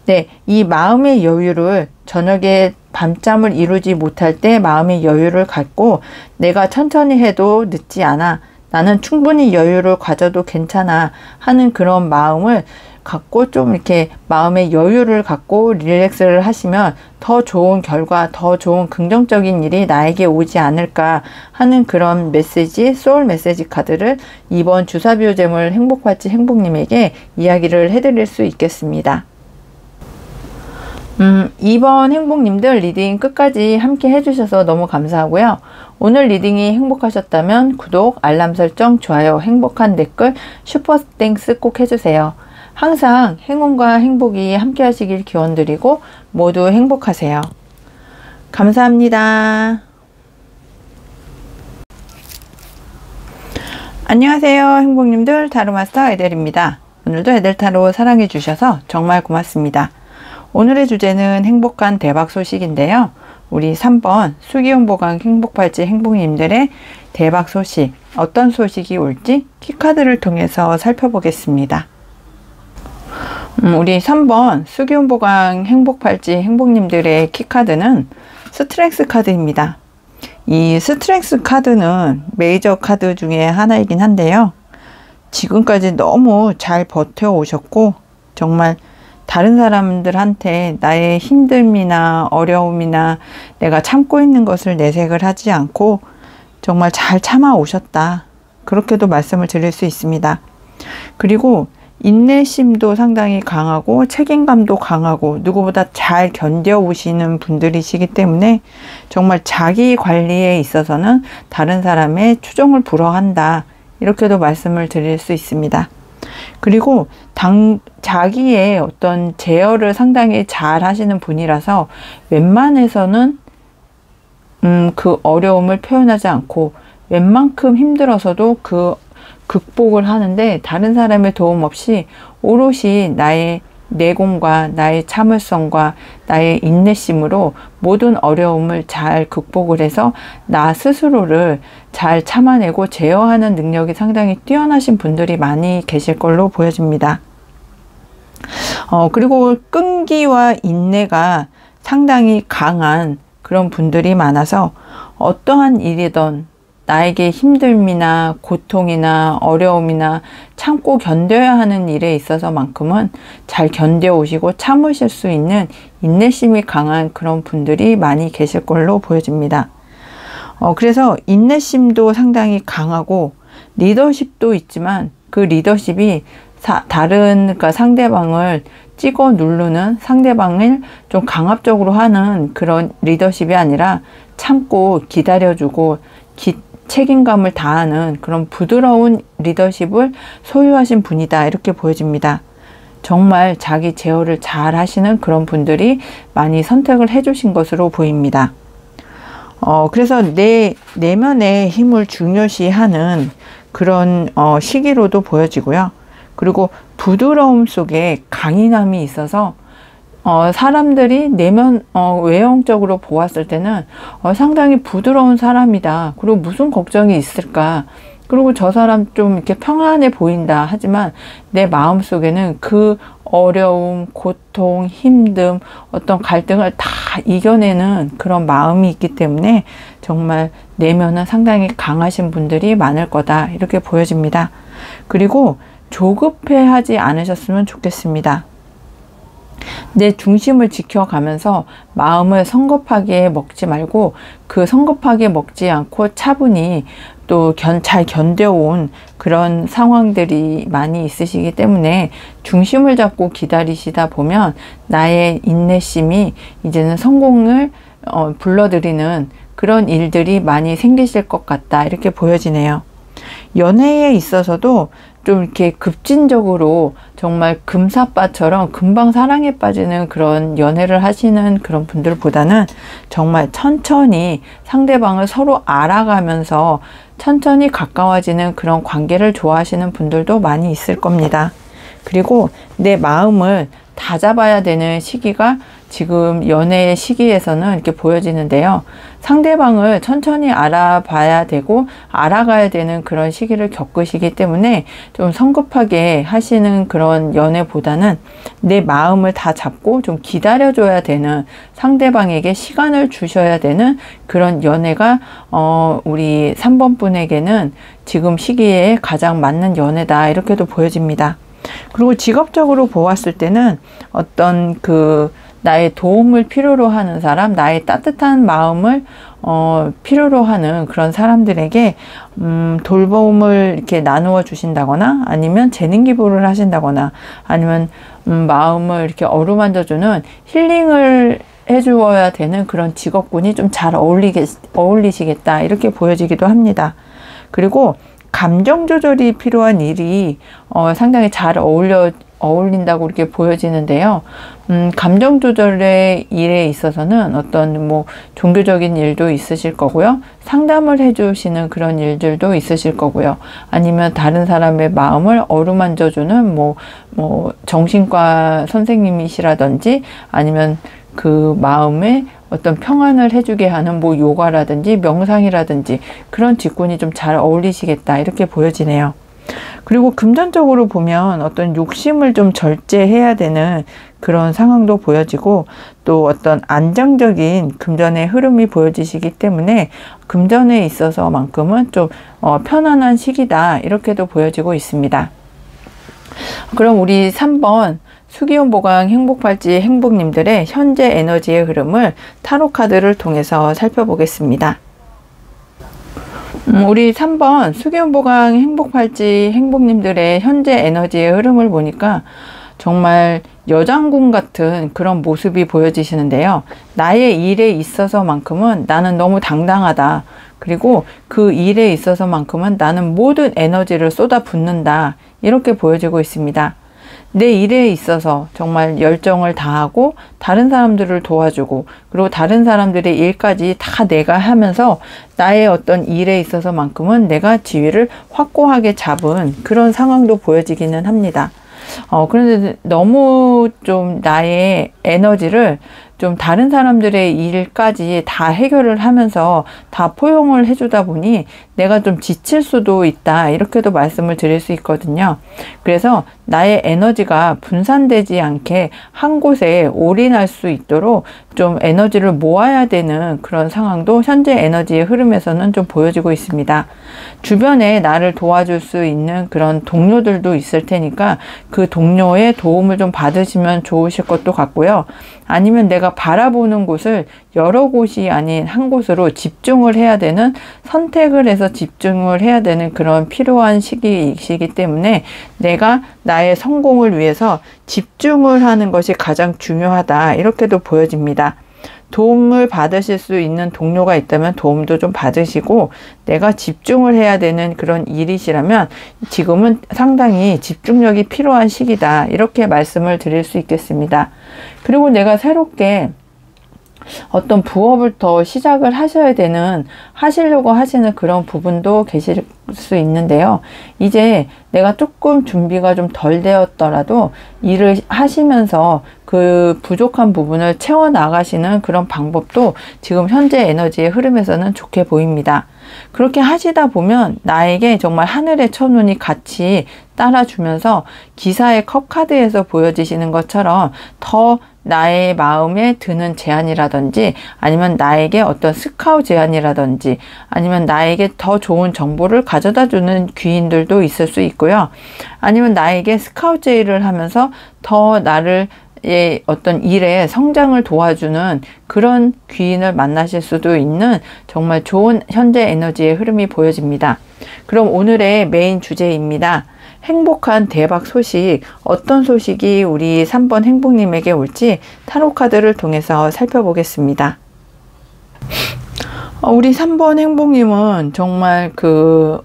네, 이 마음의 여유를 저녁에 밤잠을 이루지 못할 때 마음의 여유를 갖고 내가 천천히 해도 늦지 않아. 나는 충분히 여유를 가져도 괜찮아 하는 그런 마음을 갖고 좀 이렇게 마음의 여유를 갖고 릴렉스를 하시면 더 좋은 결과, 더 좋은 긍정적인 일이 나에게 오지 않을까 하는 그런 메시지, 소울 메시지 카드를 이번 주사뷰제물 행복팔찌 행복님에게 이야기를 해드릴 수 있겠습니다. 2번 행복님들 리딩 끝까지 함께 해주셔서 너무 감사하고요. 오늘 리딩이 행복하셨다면 구독, 알람 설정, 좋아요, 행복한 댓글, 슈퍼땡스 꼭 해주세요. 항상 행운과 행복이 함께 하시길 기원드리고 모두 행복하세요. 감사합니다. 안녕하세요 행복님들, 타로마스터 에델입니다. 오늘도 에델타로 사랑해 주셔서 정말 고맙습니다. 오늘의 주제는 행복한 대박 소식인데요. 우리 3번 수기운보강 행복팔찌 행복님들의 대박 소식, 어떤 소식이 올지 키카드를 통해서 살펴보겠습니다. 우리 3번 수기운보강 행복팔찌 행복님들의 키카드는 스트렝스 카드입니다. 이 스트렝스 카드는 메이저 카드 중에 하나이긴 한데요. 지금까지 너무 잘 버텨오셨고 정말 다른 사람들한테 나의 힘듦이나 어려움이나 내가 참고 있는 것을 내색을 하지 않고 정말 잘 참아 오셨다. 그렇게도 말씀을 드릴 수 있습니다. 그리고 인내심도 상당히 강하고 책임감도 강하고 누구보다 잘 견뎌오시는 분들이시기 때문에 정말 자기 관리에 있어서는 다른 사람의 추종을 불허한다. 이렇게도 말씀을 드릴 수 있습니다. 그리고 자기의 어떤 제어를 상당히 잘 하시는 분이라서 웬만해서는 그 어려움을 표현하지 않고 웬만큼 힘들어서도 그 극복을 하는데 다른 사람의 도움 없이 오롯이 나의 내공과 나의 참을성과 나의 인내심으로 모든 어려움을 잘 극복을 해서 나 스스로를 잘 참아내고 제어하는 능력이 상당히 뛰어나신 분들이 많이 계실 걸로 보여집니다. 그리고 끈기와 인내가 상당히 강한 그런 분들이 많아서 어떠한 일이든 나에게 힘듦이나 고통이나 어려움이나 참고 견뎌야 하는 일에 있어서만큼은 잘 견뎌오시고 참으실 수 있는 인내심이 강한 그런 분들이 많이 계실 걸로 보여집니다. 그래서 인내심도 상당히 강하고 리더십도 있지만 그 리더십이 그러니까 상대방을 찍어 누르는, 상대방을 좀 강압적으로 하는 그런 리더십이 아니라 참고 기다려주고 책임감을 다하는 그런 부드러운 리더십을 소유하신 분이다. 이렇게 보여집니다. 정말 자기 제어를 잘 하시는 그런 분들이 많이 선택을 해주신 것으로 보입니다. 그래서 내 내면의 힘을 중요시하는 그런 시기로도 보여지고요. 그리고 부드러움 속에 강인함이 있어서 사람들이 외형적으로 보았을 때는 상당히 부드러운 사람이다. 그리고 무슨 걱정이 있을까? 그리고 저 사람 좀 이렇게 평안해 보인다. 하지만 내 마음 속에는 그 어려움, 고통, 힘듦, 어떤 갈등을 다 이겨내는 그런 마음이 있기 때문에 정말 내면은 상당히 강하신 분들이 많을 거다. 이렇게 보여집니다. 그리고 조급해하지 않으셨으면 좋겠습니다. 내 중심을 지켜가면서 마음을 성급하게 먹지 말고 그 성급하게 먹지 않고 차분히 또 잘 견뎌온 그런 상황들이 많이 있으시기 때문에 중심을 잡고 기다리시다 보면 나의 인내심이 이제는 성공을 불러들이는 그런 일들이 많이 생기실 것 같다, 이렇게 보여지네요. 연애에 있어서도 좀 이렇게 급진적으로 정말 금사빠처럼 금방 사랑에 빠지는 그런 연애를 하시는 그런 분들보다는 정말 천천히 상대방을 서로 알아가면서 천천히 가까워지는 그런 관계를 좋아하시는 분들도 많이 있을 겁니다. 그리고 내 마음을 다잡아야 되는 시기가 지금 연애의 시기에서는 이렇게 보여지는데요. 상대방을 천천히 알아봐야 되고 알아가야 되는 그런 시기를 겪으시기 때문에 좀 성급하게 하시는 그런 연애보다는 내 마음을 다 잡고 좀 기다려줘야 되는, 상대방에게 시간을 주셔야 되는 그런 연애가 우리 3번 분에게는 지금 시기에 가장 맞는 연애다, 이렇게도 보여집니다. 그리고 직업적으로 보았을 때는 어떤 나의 도움을 필요로 하는 사람, 나의 따뜻한 마음을 필요로 하는 그런 사람들에게 돌봄을 이렇게 나누어 주신다거나, 아니면 재능 기부를 하신다거나, 아니면 마음을 이렇게 어루만져주는 힐링을 해주어야 되는 그런 직업군이 좀 잘 어울리시겠다, 이렇게 보여지기도 합니다. 그리고 감정 조절이 필요한 일이 상당히 잘 어울린다고 이렇게 보여지는데요. 감정 조절의 일에 있어서는 어떤 종교적인 일도 있으실 거고요. 상담을 해주시는 그런 일들도 있으실 거고요. 아니면 다른 사람의 마음을 어루만져주는 정신과 선생님이시라든지, 아니면 그 마음에 어떤 평안을 해주게 하는 요가라든지 명상이라든지 그런 직군이 좀 잘 어울리시겠다, 이렇게 보여지네요. 그리고 금전적으로 보면 어떤 욕심을 좀 절제해야 되는 그런 상황도 보여지고, 또 어떤 안정적인 금전의 흐름이 보여지시기 때문에 금전에 있어서만큼은 좀 편안한 시기다, 이렇게도 보여지고 있습니다. 그럼 우리 3번 수기운보강 행복팔찌 행복님들의 현재 에너지의 흐름을 타로 카드를 통해서 살펴보겠습니다. 우리 3번 수기운보강 행복팔찌 행복님들의 현재 에너지의 흐름을 보니까 정말 여장군 같은 그런 모습이 보여지시는데요. 나의 일에 있어서만큼은 나는 너무 당당하다. 그리고 그 일에 있어서만큼은 나는 모든 에너지를 쏟아붓는다, 이렇게 보여지고 있습니다. 내 일에 있어서 정말 열정을 다하고 다른 사람들을 도와주고, 그리고 다른 사람들의 일까지 다 내가 하면서 나의 어떤 일에 있어서만큼은 내가 지위를 확고하게 잡은 그런 상황도 보여지기는 합니다. 그런데 너무 좀 나의 에너지를 좀 다른 사람들의 일까지 다 해결을 하면서 다 포용을 해주다 보니 내가 좀 지칠 수도 있다, 이렇게도 말씀을 드릴 수 있거든요. 그래서 나의 에너지가 분산되지 않게 한 곳에 올인할 수 있도록 좀 에너지를 모아야 되는 그런 상황도 현재 에너지의 흐름에서는 좀 보여지고 있습니다. 주변에 나를 도와줄 수 있는 그런 동료들도 있을 테니까 그 동료의 도움을 좀 받으시면 좋으실 것도 같고요. 아니면 내가 바라보는 곳을 여러 곳이 아닌 한 곳으로 집중을 해야 되는, 선택을 해서 집중을 해야 되는 그런 필요한 시기이기 때문에 내가 나의 성공을 위해서 집중을 하는 것이 가장 중요하다, 이렇게도 보여집니다. 도움을 받으실 수 있는 동료가 있다면 도움도 좀 받으시고, 내가 집중을 해야 되는 그런 일이시라면 지금은 상당히 집중력이 필요한 시기다, 이렇게 말씀을 드릴 수 있겠습니다. 그리고 내가 새롭게 어떤 부업을 더 시작을 하시려고 하시는 그런 부분도 계실 수 있는데요. 이제 내가 조금 준비가 좀 덜 되었더라도 일을 하시면서 그 부족한 부분을 채워 나가시는 그런 방법도 지금 현재 에너지의 흐름에서는 좋게 보입니다. 그렇게 하시다 보면 나에게 정말 하늘의 천운이 같이 따라주면서 기사의 컵 카드에서 보여지시는 것처럼 더 나의 마음에 드는 제안이라든지, 아니면 나에게 어떤 스카우트 제안이라든지, 아니면 나에게 더 좋은 정보를 가져다 주는 귀인들도 있을 수 있고요. 아니면 나에게 스카우트 제의를 하면서 더 나를 어떤 일에 성장을 도와주는 그런 귀인을 만나실 수도 있는 정말 좋은 현재 에너지의 흐름이 보여집니다. 그럼 오늘의 메인 주제입니다. 행복한 대박 소식, 어떤 소식이 우리 3번 행복님에게 올지 타로 카드를 통해서 살펴보겠습니다. 우리 3번 행복님은 정말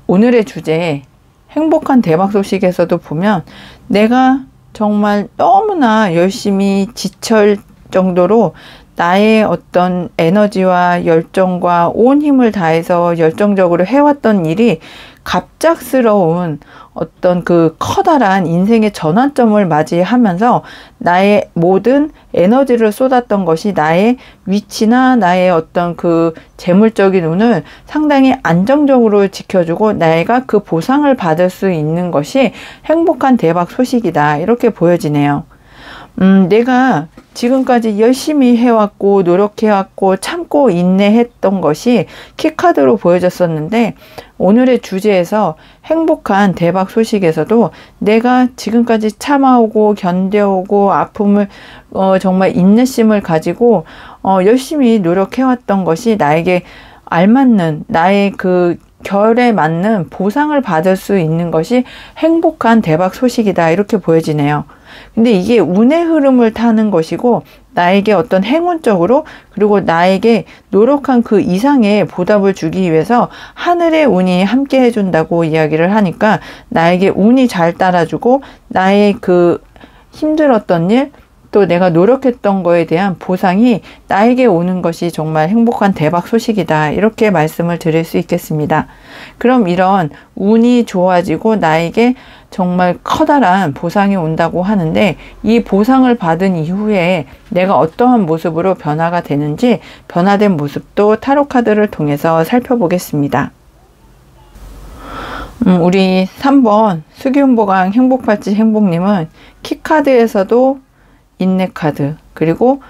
오늘의 주제 행복한 대박 소식에서도 보면 내가 정말 너무나 열심히 지칠 정도로 나의 어떤 에너지와 열정과 온 힘을 다해서 열정적으로 해왔던 일이 갑작스러운 어떤 커다란 인생의 전환점을 맞이하면서 나의 모든 에너지를 쏟았던 것이 나의 위치나 나의 어떤 재물적인 운을 상당히 안정적으로 지켜주고 내가 그 보상을 받을 수 있는 것이 행복한 대박 소식이다. 이렇게 보여지네요. 내가 지금까지 열심히 해왔고 노력해왔고 참고 인내했던 것이 키카드로 보여졌었는데 오늘의 주제에서 행복한 대박 소식에서도 내가 지금까지 참아오고 견뎌오고 아픔을 정말 인내심을 가지고 열심히 노력해왔던 것이 나에게 알맞는 나의 결에 맞는 보상을 받을 수 있는 것이 행복한 대박 소식이다. 이렇게 보여지네요. 근데 이게 운의 흐름을 타는 것이고 나에게 어떤 행운적으로 그리고 나에게 노력한 그 이상의 보답을 주기 위해서 하늘의 운이 함께 해준다고 이야기를 하니까 나에게 운이 잘 따라주고 나의 힘들었던 일 또 내가 노력했던 거에 대한 보상이 나에게 오는 것이 정말 행복한 대박 소식이다. 이렇게 말씀을 드릴 수 있겠습니다. 그럼 이런 운이 좋아지고 나에게 정말 커다란 보상이 온다고 하는데 이 보상을 받은 이후에 내가 어떠한 모습으로 변화가 되는지 변화된 모습도 타로 카드를 통해서 살펴보겠습니다. 우리 3번 수기운보강 행복팔찌 행복님은 키카드에서도 인내 카드 그리고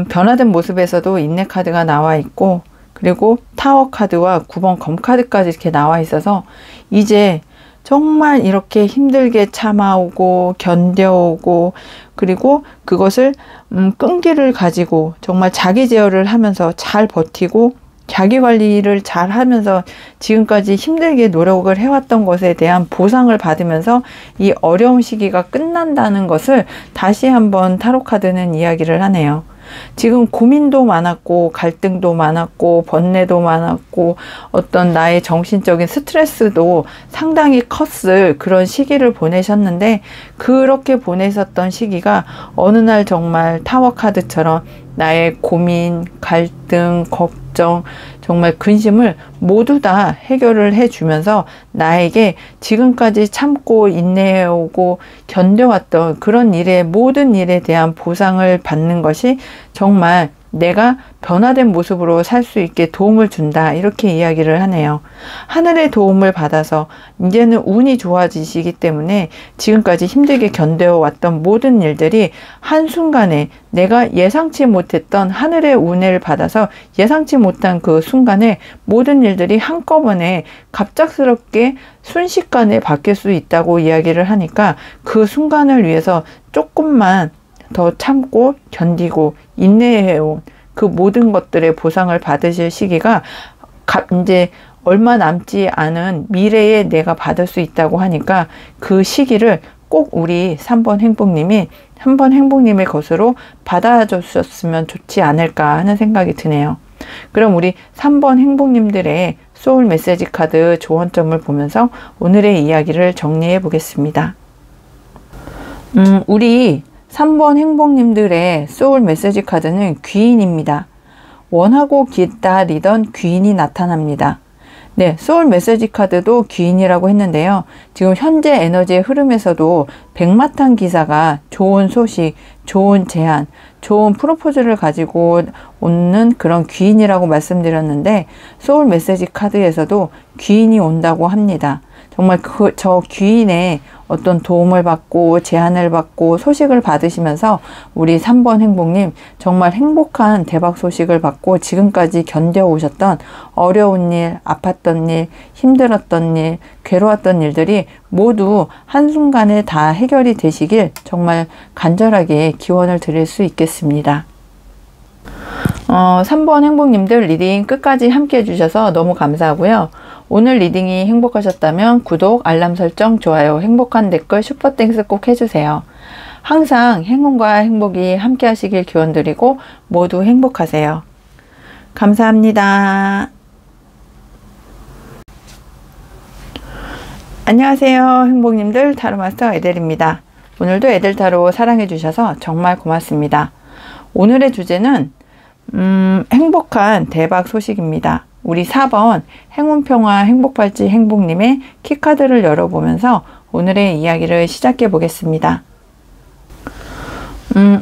변화된 모습에서도 인내 카드가 나와 있고 그리고 타워 카드와 9번 검 카드까지 이렇게 나와 있어서 이제 정말 이렇게 힘들게 참아오고 견뎌오고 그리고 그것을 끈기를 가지고 정말 자기 제어를 하면서 잘 버티고 자기 관리를 잘 하면서 지금까지 힘들게 노력을 해왔던 것에 대한 보상을 받으면서 이 어려운 시기가 끝난다는 것을 다시 한번 타로 카드는 이야기를 하네요. 지금 고민도 많았고 갈등도 많았고 번뇌도 많았고 어떤 나의 정신적인 스트레스도 상당히 컸을 그런 시기를 보내셨는데 그렇게 보내셨던 시기가 어느 날 정말 타워 카드처럼 나의 고민, 갈등, 걱정, 정말 근심을 모두 다 해결을 해주면서 나에게 지금까지 참고 인내해오고 견뎌왔던 그런 일의 모든 일에 대한 보상을 받는 것이 정말 내가 변화된 모습으로 살 수 있게 도움을 준다. 이렇게 이야기를 하네요. 하늘의 도움을 받아서 이제는 운이 좋아지시기 때문에 지금까지 힘들게 견뎌왔던 모든 일들이 한순간에 내가 예상치 못했던 하늘의 운을 받아서 예상치 못한 그 순간에 모든 일들이 한꺼번에 갑작스럽게 순식간에 바뀔 수 있다고 이야기를 하니까 그 순간을 위해서 조금만 더 참고 견디고 인내해온 그 모든 것들의 보상을 받으실 시기가 이제 얼마 남지 않은 미래에 내가 받을 수 있다고 하니까 그 시기를 꼭 우리 3번 행복님이 3번 행복님의 것으로 받아주셨으면 좋지 않을까 하는 생각이 드네요. 그럼 우리 3번 행복님들의 소울 메시지 카드 조언점을 보면서 오늘의 이야기를 정리해 보겠습니다. 우리 3번 행복님들의 소울 메시지 카드는 귀인입니다. 원하고 기다리던 귀인이 나타납니다. 네, 소울 메시지 카드도 귀인이라고 했는데요. 지금 현재 에너지의 흐름에서도 백마탄 기사가 좋은 소식, 좋은 제안, 좋은 프로포즈를 가지고 오는 그런 귀인이라고 말씀드렸는데 소울 메시지 카드에서도 귀인이 온다고 합니다. 정말 저 귀인의 어떤 도움을 받고 제안을 받고 소식을 받으시면서 우리 3번 행복님 정말 행복한 대박 소식을 받고 지금까지 견뎌오셨던 어려운 일, 아팠던 일, 힘들었던 일, 괴로웠던 일들이 모두 한순간에 다 해결이 되시길 정말 간절하게 기원을 드릴 수 있겠습니다. 3번 행복님들 리딩 끝까지 함께 해주셔서 너무 감사하고요. 오늘 리딩이 행복하셨다면 구독, 알람 설정, 좋아요, 행복한 댓글, 슈퍼땡스 꼭 해주세요. 항상 행운과 행복이 함께 하시길 기원드리고 모두 행복하세요. 감사합니다. 안녕하세요 행복님들, 타로마스터 에델입니다. 오늘도 에델타로 사랑해주셔서 정말 고맙습니다. 오늘의 주제는 행복한 대박 소식입니다. 우리 4번 행운평화 행복팔찌 행복님의 키카드를 열어보면서 오늘의 이야기를 시작해 보겠습니다.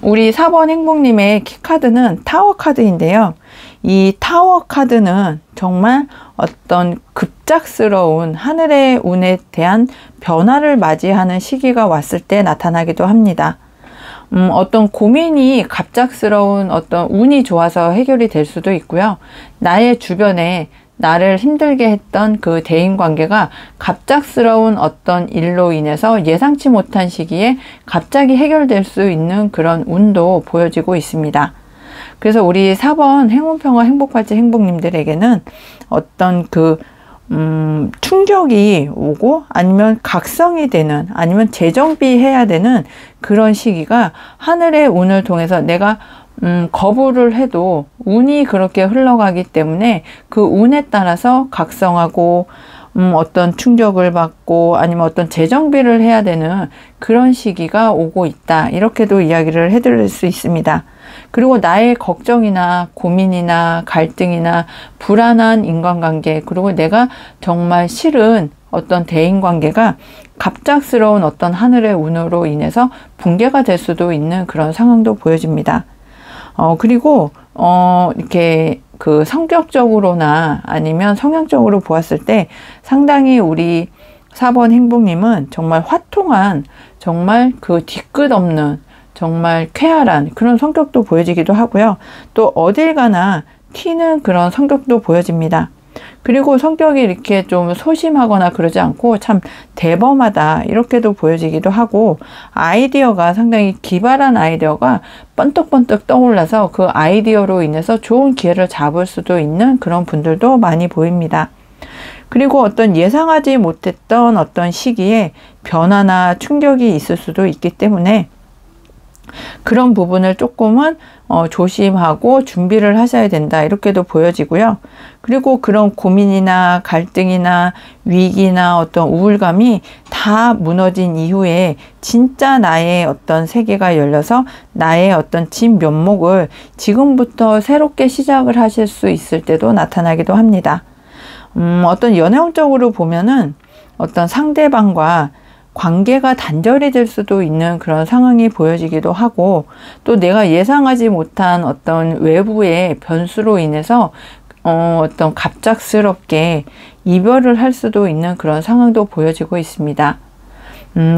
우리 4번 행복님의 키카드는 타워 카드인데요. 이 타워 카드는 정말 어떤 급작스러운 하늘의 운에 대한 변화를 맞이하는 시기가 왔을 때 나타나기도 합니다. 어떤 고민이 갑작스러운 어떤 운이 좋아서 해결이 될 수도 있고요. 나의 주변에 나를 힘들게 했던 그 대인관계가 갑작스러운 어떤 일로 인해서 예상치 못한 시기에 갑자기 해결될 수 있는 그런 운도 보여지고 있습니다. 그래서 우리 4번 행운평화 행복팔찌 행복님들에게는 어떤 그 충격이 오고 아니면 각성이 되는 아니면 재정비해야 되는 그런 시기가 하늘의 운을 통해서 내가 거부를 해도 운이 그렇게 흘러가기 때문에 그 운에 따라서 각성하고 어떤 충격을 받고 아니면 어떤 재정비를 해야 되는 그런 시기가 오고 있다. 이렇게도 이야기를 해드릴 수 있습니다. 그리고 나의 걱정이나 고민이나 갈등이나 불안한 인간관계, 그리고 내가 정말 싫은 어떤 대인관계가 갑작스러운 어떤 하늘의 운으로 인해서 붕괴가 될 수도 있는 그런 상황도 보여집니다. 그리고 이렇게 그 성격적으로나 아니면 성향적으로 보았을 때 상당히 우리 4번 행복님은 정말 화통한, 정말 그 뒤끝 없는, 정말 쾌활한 그런 성격도 보여지기도 하고요. 또 어딜 가나 튀는 그런 성격도 보여집니다. 그리고 성격이 이렇게 좀 소심하거나 그러지 않고 참 대범하다 이렇게도 보여지기도 하고, 아이디어가 상당히 기발한 아이디어가 번뜩번뜩 떠올라서 그 아이디어로 인해서 좋은 기회를 잡을 수도 있는 그런 분들도 많이 보입니다. 그리고 어떤 예상하지 못했던 어떤 시기에 변화나 충격이 있을 수도 있기 때문에 그런 부분을 조금은 조심하고 준비를 하셔야 된다 이렇게도 보여지고요. 그리고 그런 고민이나 갈등이나 위기나 어떤 우울감이 다 무너진 이후에 진짜 나의 어떤 세계가 열려서 나의 어떤 진 면목을 지금부터 새롭게 시작을 하실 수 있을 때도 나타나기도 합니다. 어떤 연애운적으로 보면은 어떤 상대방과 관계가 단절이 될 수도 있는 그런 상황이 보여지기도 하고, 또 내가 예상하지 못한 어떤 외부의 변수로 인해서 어떤 갑작스럽게 이별을 할 수도 있는 그런 상황도 보여지고 있습니다.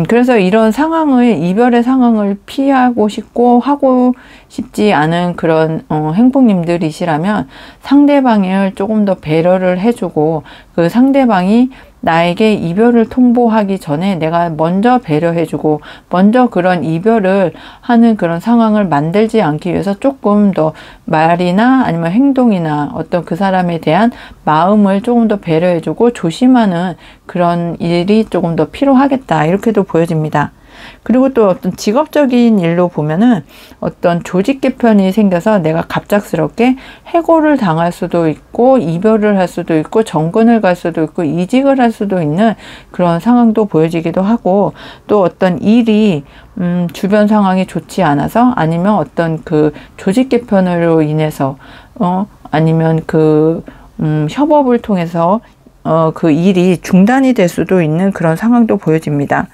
그래서 이런 상황을, 이별의 상황을 피하고 싶고 하고 싶지 않은 그런 행복님들이시라면 상대방을 조금 더 배려를 해주고, 그 상대방이 나에게 이별을 통보하기 전에 내가 먼저 배려해주고 먼저 그런 이별을 하는 그런 상황을 만들지 않기 위해서 조금 더 말이나 아니면 행동이나 어떤 그 사람에 대한 마음을 조금 더 배려해주고 조심하는 그런 일이 조금 더 필요하겠다 이렇게도 보여집니다. 그리고 또 어떤 직업적인 일로 보면은 어떤 조직 개편이 생겨서 내가 갑작스럽게 해고를 당할 수도 있고 이별을 할 수도 있고 정근을 갈 수도 있고 이직을 할 수도 있는 그런 상황도 보여지기도 하고, 또 어떤 일이 주변 상황이 좋지 않아서 아니면 어떤 그 조직 개편으로 인해서 아니면 그 협업을 통해서 그 일이 중단이 될 수도 있는 그런 상황도 보여집니다.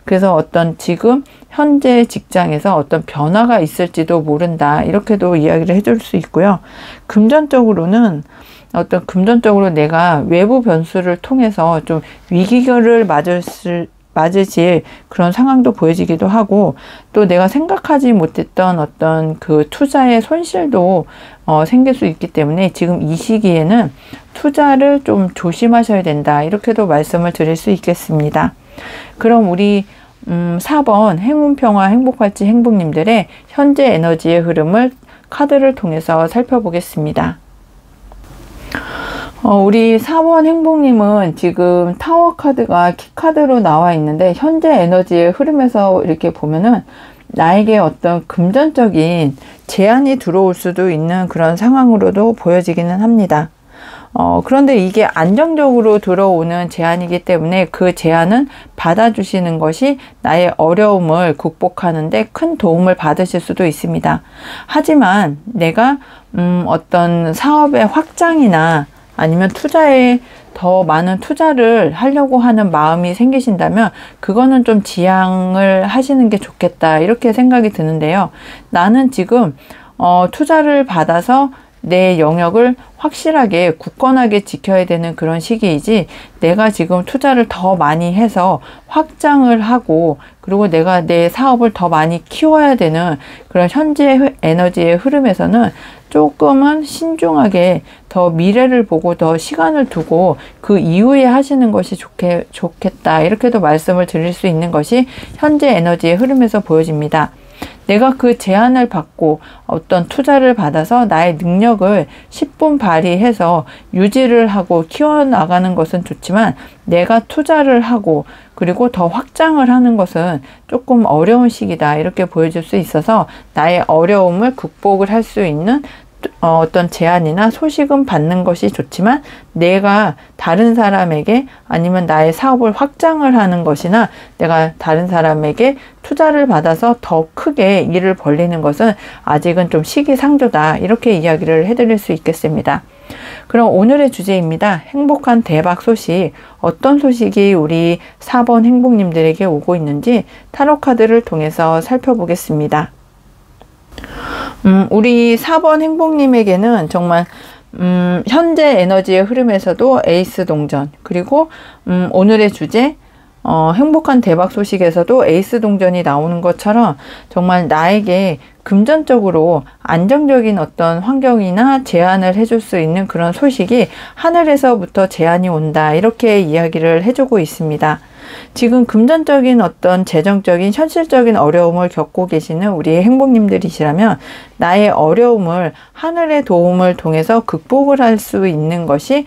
그래서 어떤 지금 현재 직장에서 어떤 변화가 있을지도 모른다 이렇게도 이야기를 해줄 수 있고요. 금전적으로는 금전적으로 내가 외부 변수를 통해서 좀 위기를 맞을 맞으실 그런 상황도 보여지기도 하고, 또 내가 생각하지 못했던 어떤 그 투자의 손실도 생길 수 있기 때문에 지금 이 시기에는 투자를 좀 조심하셔야 된다, 이렇게도 말씀을 드릴 수 있겠습니다. 그럼 우리 4번 행운평화 행복할지 행복님들의 현재 에너지의 흐름을 카드를 통해서 살펴보겠습니다. 우리 4번 행복님은 지금 타워 카드가 키카드로 나와 있는데, 현재 에너지의 흐름에서 이렇게 보면은 나에게 어떤 금전적인 제한이 들어올 수도 있는 그런 상황으로도 보여지기는 합니다. 그런데 이게 안정적으로 들어오는 제안이기 때문에 그 제안은 받아주시는 것이 나의 어려움을 극복하는데 큰 도움을 받으실 수도 있습니다. 하지만 내가 어떤 사업의 확장이나 아니면 투자에 더 많은 투자를 하려고 하는 마음이 생기신다면 그거는 좀 지양을 하시는 게 좋겠다, 이렇게 생각이 드는데요. 나는 지금 투자를 받아서 내 영역을 확실하게 굳건하게 지켜야 되는 그런 시기이지, 내가 지금 투자를 더 많이 해서 확장을 하고 그리고 내가 내 사업을 더 많이 키워야 되는 그런 현재 에너지의 흐름에서는 조금은 신중하게 더 미래를 보고 더 시간을 두고 그 이후에 하시는 것이 좋겠다, 이렇게도 말씀을 드릴 수 있는 것이 현재 에너지의 흐름에서 보여집니다. 내가 그 제안을 받고 어떤 투자를 받아서 나의 능력을 10분 발휘해서 유지를 하고 키워나가는 것은 좋지만, 내가 투자를 하고 그리고 더 확장을 하는 것은 조금 어려운 시기다, 이렇게 보여줄 수 있어서 나의 어려움을 극복을 할 수 있는 어떤 제안이나 소식은 받는 것이 좋지만, 내가 다른 사람에게 아니면 나의 사업을 확장을 하는 것이나 내가 다른 사람에게 투자를 받아서 더 크게 일을 벌리는 것은 아직은 좀 시기상조다, 이렇게 이야기를 해드릴 수 있겠습니다. 그럼 오늘의 주제입니다. 행복한 대박 소식, 어떤 소식이 우리 4번 행복님들에게 오고 있는지 타로 카드를 통해서 살펴보겠습니다. 우리 4번 행복님에게는 정말 현재 에너지의 흐름에서도 에이스 동전, 그리고 오늘의 주제 행복한 대박 소식에서도 에이스 동전이 나오는 것처럼 정말 나에게 금전적으로 안정적인 어떤 환경이나 제안을 해줄 수 있는 그런 소식이 하늘에서부터 제안이 온다, 이렇게 이야기를 해주고 있습니다. 지금 금전적인 어떤 재정적인 현실적인 어려움을 겪고 계시는 우리 행복님들이시라면 나의 어려움을 하늘의 도움을 통해서 극복을 할 수 있는 것이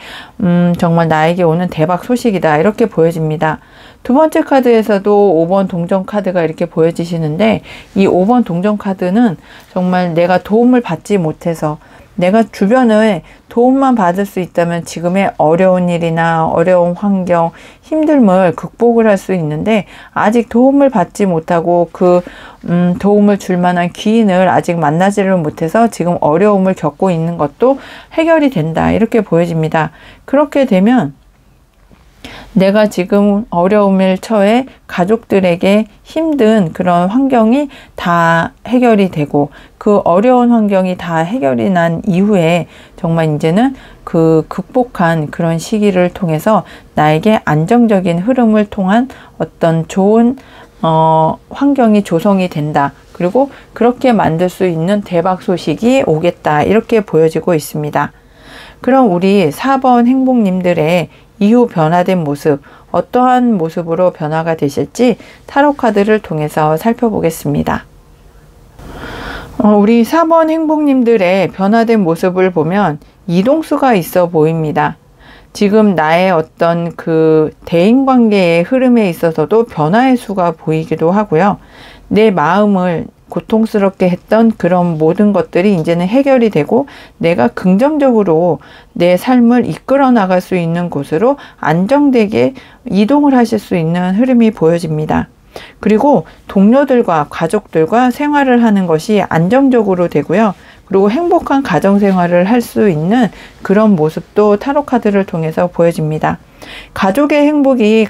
정말 나에게 오는 대박 소식이다, 이렇게 보여집니다. 두 번째 카드에서도 5번 동전 카드가 이렇게 보여지시는데, 이 5번 동전 카드는 정말 내가 도움을 받지 못해서, 내가 주변에 도움만 받을 수 있다면 지금의 어려운 일이나 어려운 환경, 힘듦을 극복을 할 수 있는데, 아직 도움을 받지 못하고 그 도움을 줄 만한 귀인을 아직 만나지를 못해서 지금 어려움을 겪고 있는 것도 해결이 된다, 이렇게 보여집니다. 그렇게 되면 내가 지금 어려움을 처해 가족들에게 힘든 그런 환경이 다 해결이 되고, 그 어려운 환경이 다 해결이 난 이후에 정말 이제는 그 극복한 그런 시기를 통해서 나에게 안정적인 흐름을 통한 어떤 좋은 환경이 조성이 된다. 그리고 그렇게 만들 수 있는 대박 소식이 오겠다, 이렇게 보여지고 있습니다. 그럼 우리 4번 행복님들의 이후 변화된 모습, 어떠한 모습으로 변화가 되실지 타로 카드를 통해서 살펴보겠습니다. 우리 4번 행복님들의 변화된 모습을 보면 이동수가 있어 보입니다. 지금 나의 어떤 그 대인관계의 흐름에 있어서도 변화의 수가 보이기도 하고요. 내 마음을 고통스럽게 했던 그런 모든 것들이 이제는 해결이 되고, 내가 긍정적으로 내 삶을 이끌어 나갈 수 있는 곳으로 안정되게 이동을 하실 수 있는 흐름이 보여집니다. 그리고 동료들과 가족들과 생활을 하는 것이 안정적으로 되고요. 그리고 행복한 가정생활을 할 수 있는 그런 모습도 타로 카드를 통해서 보여집니다. 가족의 행복이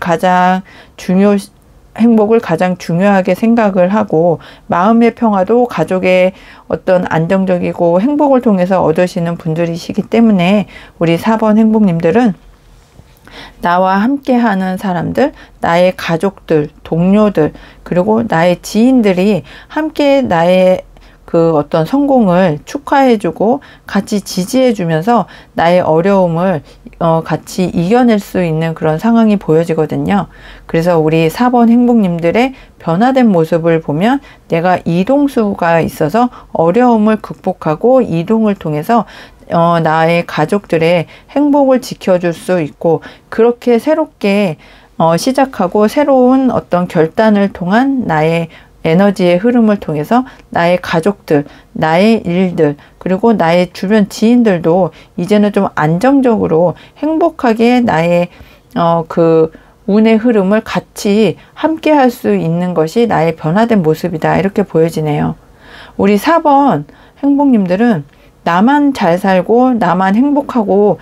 행복을 가장 중요하게 생각을 하고, 마음의 평화도 가족의 어떤 안정적이고 행복을 통해서 얻으시는 분들이시기 때문에 우리 4번 행복님들은 나와 함께하는 사람들, 나의 가족들, 동료들, 그리고 나의 지인들이 함께 나의 그 어떤 성공을 축하해주고 같이 지지해주면서 나의 어려움을 같이 이겨낼 수 있는 그런 상황이 보여지거든요. 그래서 우리 4번 행복님들의 변화된 모습을 보면 내가 이동수가 있어서 어려움을 극복하고 이동을 통해서 나의 가족들의 행복을 지켜줄 수 있고, 그렇게 새롭게 시작하고 새로운 어떤 결단을 통한 나의 에너지의 흐름을 통해서 나의 가족들, 나의 일들, 그리고 나의 주변 지인들도 이제는 좀 안정적으로 행복하게 나의 그 운의 흐름을 같이 함께 할 수 있는 것이 나의 변화된 모습이다, 이렇게 보여지네요. 우리 4번 행복님들은 나만 잘 살고 나만 행복하고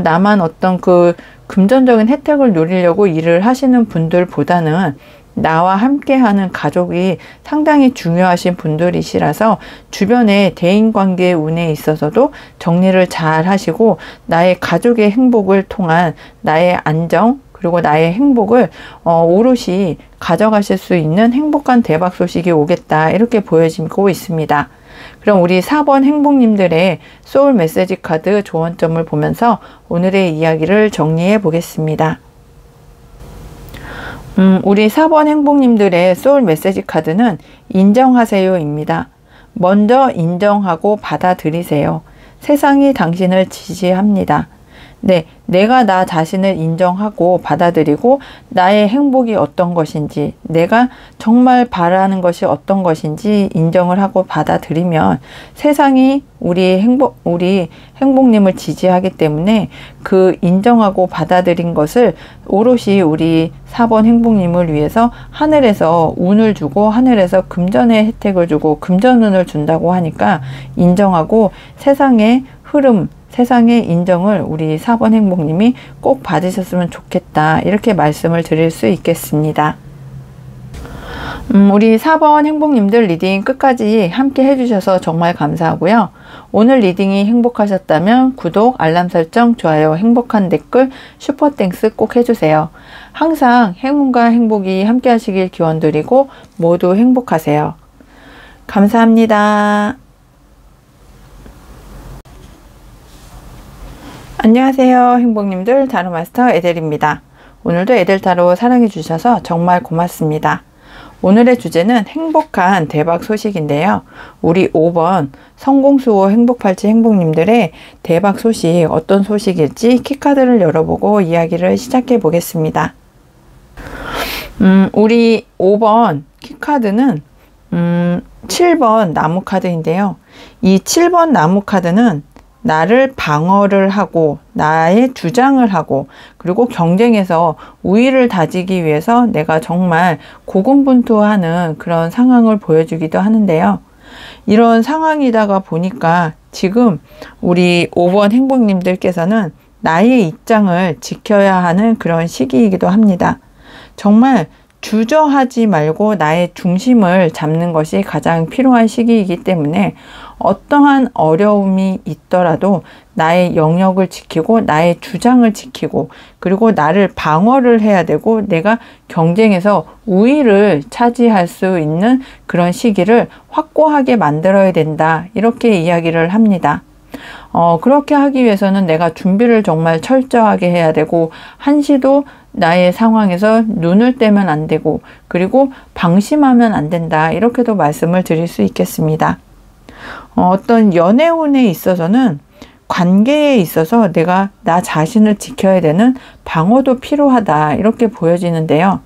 나만 어떤 그 금전적인 혜택을 누리려고 일을 하시는 분들보다는 나와 함께하는 가족이 상당히 중요하신 분들이시라서 주변의 대인관계 운에 있어서도 정리를 잘 하시고 나의 가족의 행복을 통한 나의 안정, 그리고 나의 행복을 오롯이 가져가실 수 있는 행복한 대박 소식이 오겠다, 이렇게 보여지고 있습니다. 그럼 우리 4번 행복님들의 소울 메시지 카드 조언점을 보면서 오늘의 이야기를 정리해 보겠습니다. 우리 4번 행복님들의 소울 메시지 카드는 인정하세요 입니다. 먼저 인정하고 받아들이세요. 세상이 당신을 지지합니다. 네, 내가 나 자신을 인정하고 받아들이고 나의 행복이 어떤 것인지, 내가 정말 바라는 것이 어떤 것인지 인정을 하고 받아들이면 세상이 우리 행복님을 지지하기 때문에 그 인정하고 받아들인 것을 오롯이 우리 4번 행복님을 위해서 하늘에서 운을 주고 하늘에서 금전의 혜택을 주고 금전운을 준다고 하니까 인정하고 세상의 흐름, 세상의 인정을 우리 4번 행복님이 꼭 받으셨으면 좋겠다, 이렇게 말씀을 드릴 수 있겠습니다. 우리 4번 행복님들 리딩 끝까지 함께 해주셔서 정말 감사하고요. 오늘 리딩이 행복하셨다면 구독, 알람 설정, 좋아요, 행복한 댓글, 슈퍼땡스 꼭 해주세요. 항상 행운과 행복이 함께 하시길 기원드리고 모두 행복하세요. 감사합니다. 안녕하세요 행복님들, 타로마스터 에델입니다. 오늘도 에델타로 사랑해 주셔서 정말 고맙습니다. 오늘의 주제는 행복한 대박 소식인데요. 우리 5번 성공수호 행복팔찌 행복님들의 대박 소식, 어떤 소식일지 키카드를 열어보고 이야기를 시작해 보겠습니다. 우리 5번 키카드는 7번 나무 카드인데요. 이 7번 나무 카드는 나를 방어를 하고 나의 주장을 하고 그리고 경쟁에서 우위를 다지기 위해서 내가 정말 고군분투하는 그런 상황을 보여주기도 하는데요. 이런 상황이다가 보니까 지금 우리 5번 행복님들께서는 나의 입장을 지켜야 하는 그런 시기이기도 합니다. 정말 주저하지 말고 나의 중심을 잡는 것이 가장 필요한 시기이기 때문에 어떠한 어려움이 있더라도 나의 영역을 지키고 나의 주장을 지키고 그리고 나를 방어를 해야 되고 내가 경쟁에서 우위를 차지할 수 있는 그런 시기를 확고하게 만들어야 된다, 이렇게 이야기를 합니다. 그렇게 하기 위해서는 내가 준비를 정말 철저하게 해야 되고 한시도 나의 상황에서 눈을 떼면 안 되고 그리고 방심하면 안 된다, 이렇게도 말씀을 드릴 수 있겠습니다. 어떤 연애운에 있어서는 관계에 있어서 내가 나 자신을 지켜야 되는 방어도 필요하다, 이렇게 보여지는데요.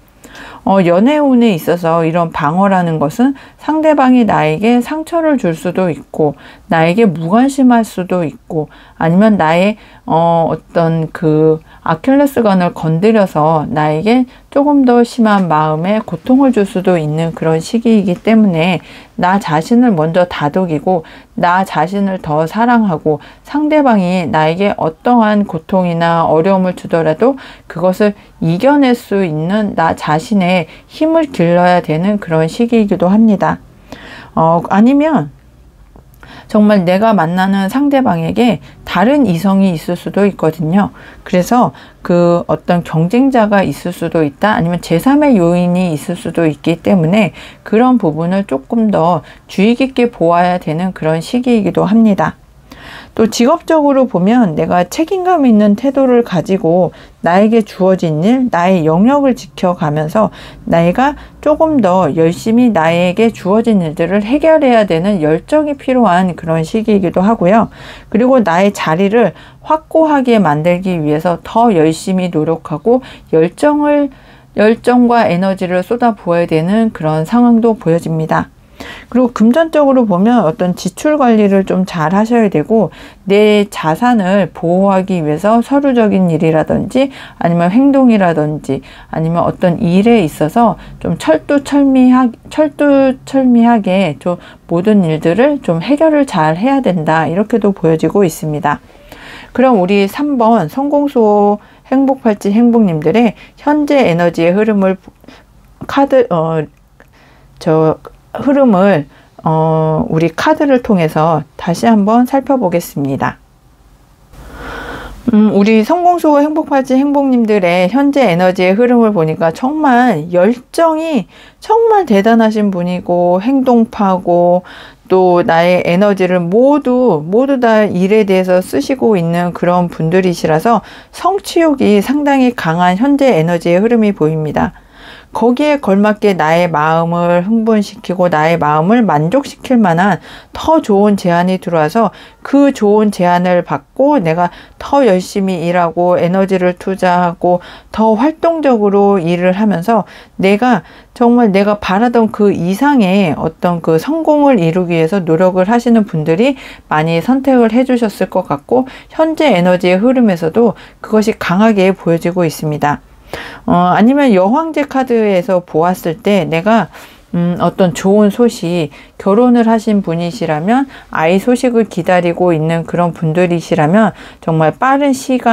연애운에 있어서 이런 방어라는 것은 상대방이 나에게 상처를 줄 수도 있고 나에게 무관심할 수도 있고 아니면 나의 어떤 그 아킬레스건을 건드려서 나에게 조금 더 심한 마음에 고통을 줄 수도 있는 그런 시기이기 때문에 나 자신을 먼저 다독이고 나 자신을 더 사랑하고 상대방이 나에게 어떠한 고통이나 어려움을 주더라도 그것을 이겨낼 수 있는 나 자신의 힘을 길러야 되는 그런 시기이기도 합니다. 아니면 정말 내가 만나는 상대방에게 다른 이성이 있을 수도 있거든요. 그래서 그 어떤 경쟁자가 있을 수도 있다, 아니면 제3의 요인이 있을 수도 있기 때문에 그런 부분을 조금 더 주의 깊게 보아야 되는 그런 시기이기도 합니다. 또 직업적으로 보면 내가 책임감 있는 태도를 가지고 나에게 주어진 일, 나의 영역을 지켜가면서 내가 조금 더 열심히 나에게 주어진 일들을 해결해야 되는 열정이 필요한 그런 시기이기도 하고요. 그리고 나의 자리를 확고하게 만들기 위해서 더 열심히 노력하고 열정과 에너지를 쏟아부어야 되는 그런 상황도 보여집니다. 그리고 금전적으로 보면 어떤 지출 관리를 좀 잘 하셔야 되고, 내 자산을 보호하기 위해서 서류적인 일이라든지 아니면 행동이라든지 아니면 어떤 일에 있어서 좀 철두철미하게 좀 모든 일들을 좀 해결을 잘 해야 된다, 이렇게도 보여지고 있습니다. 그럼 우리 3번 성공수호 행복팔찌 행복님들의 현재 에너지의 흐름을 우리 카드를 통해서 다시 한번 살펴보겠습니다. 우리 성공수호 행복팔찌 행복님들의 현재 에너지의 흐름을 보니까 정말 열정이 정말 대단하신 분이고, 행동파고, 또 나의 에너지를 모두 다 일에 대해서 쓰시고 있는 그런 분들이시라서 성취욕이 상당히 강한 현재 에너지의 흐름이 보입니다. 거기에 걸맞게 나의 마음을 흥분시키고 나의 마음을 만족시킬 만한 더 좋은 제안이 들어와서 그 좋은 제안을 받고 내가 더 열심히 일하고 에너지를 투자하고 더 활동적으로 일을 하면서 정말 내가 바라던 그 이상의 어떤 그 성공을 이루기 위해서 노력을 하시는 분들이 많이 선택을 해 주셨을 것 같고, 현재 에너지의 흐름에서도 그것이 강하게 보여지고 있습니다. 아니면 여황제 카드에서 보았을 때 내가 어떤 좋은 소식, 결혼을 하신 분이시라면, 아이 소식을 기다리고 있는 그런 분들이시라면 정말 빠른 시일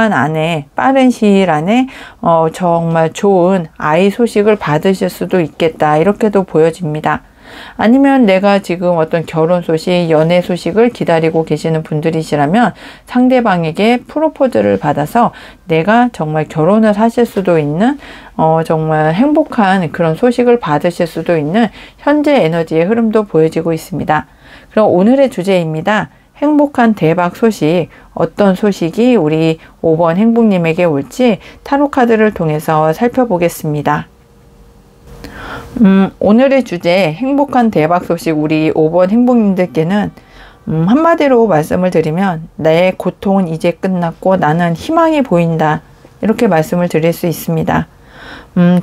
안에 정말 좋은 아이 소식을 받으실 수도 있겠다, 이렇게도 보여집니다. 아니면 내가 지금 어떤 결혼 소식, 연애 소식을 기다리고 계시는 분들이시라면 상대방에게 프로포즈를 받아서 내가 정말 결혼을 하실 수도 있는 정말 행복한 그런 소식을 받으실 수도 있는 현재 에너지의 흐름도 보여지고 있습니다. 그럼 오늘의 주제입니다. 행복한 대박 소식, 어떤 소식이 우리 5번 행복님에게 올지 타로 카드를 통해서 살펴보겠습니다. 오늘의 주제 행복한 대박 소식, 우리 5번 행복님들께는 한마디로 말씀을 드리면 내 고통은 이제 끝났고 나는 희망이 보인다, 이렇게 말씀을 드릴 수 있습니다.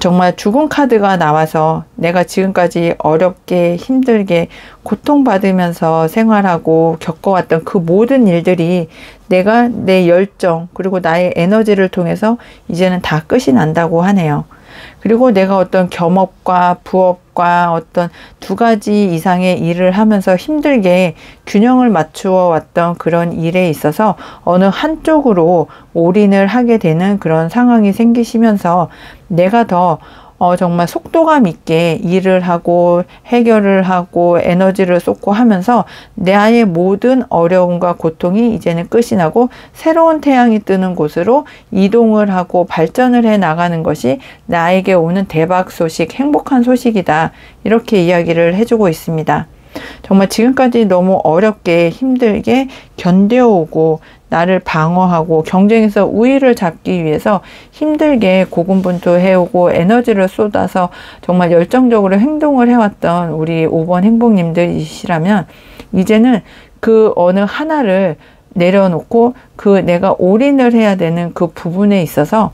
정말 죽은 카드가 나와서 내가 지금까지 어렵게 힘들게 고통받으면서 생활하고 겪어왔던 그 모든 일들이 내가 내 열정 그리고 나의 에너지를 통해서 이제는 다 끝이 난다고 하네요. 그리고 내가 어떤 겸업과 부업과 어떤 두 가지 이상의 일을 하면서 힘들게 균형을 맞추어 왔던 그런 일에 있어서 어느 한쪽으로 올인을 하게 되는 그런 상황이 생기시면서 내가 더 정말 속도감 있게 일을 하고 해결을 하고 에너지를 쏟고 하면서 나의 모든 어려움과 고통이 이제는 끝이 나고 새로운 태양이 뜨는 곳으로 이동을 하고 발전을 해 나가는 것이 나에게 오는 대박 소식, 행복한 소식이다, 이렇게 이야기를 해주고 있습니다. 정말 지금까지 너무 어렵게 힘들게 견뎌오고 나를 방어하고 경쟁에서 우위를 잡기 위해서 힘들게 고군분투해오고 에너지를 쏟아서 정말 열정적으로 행동을 해왔던 우리 5번 행복님들이시라면 이제는 그 어느 하나를 내려놓고 그 내가 올인을 해야 되는 그 부분에 있어서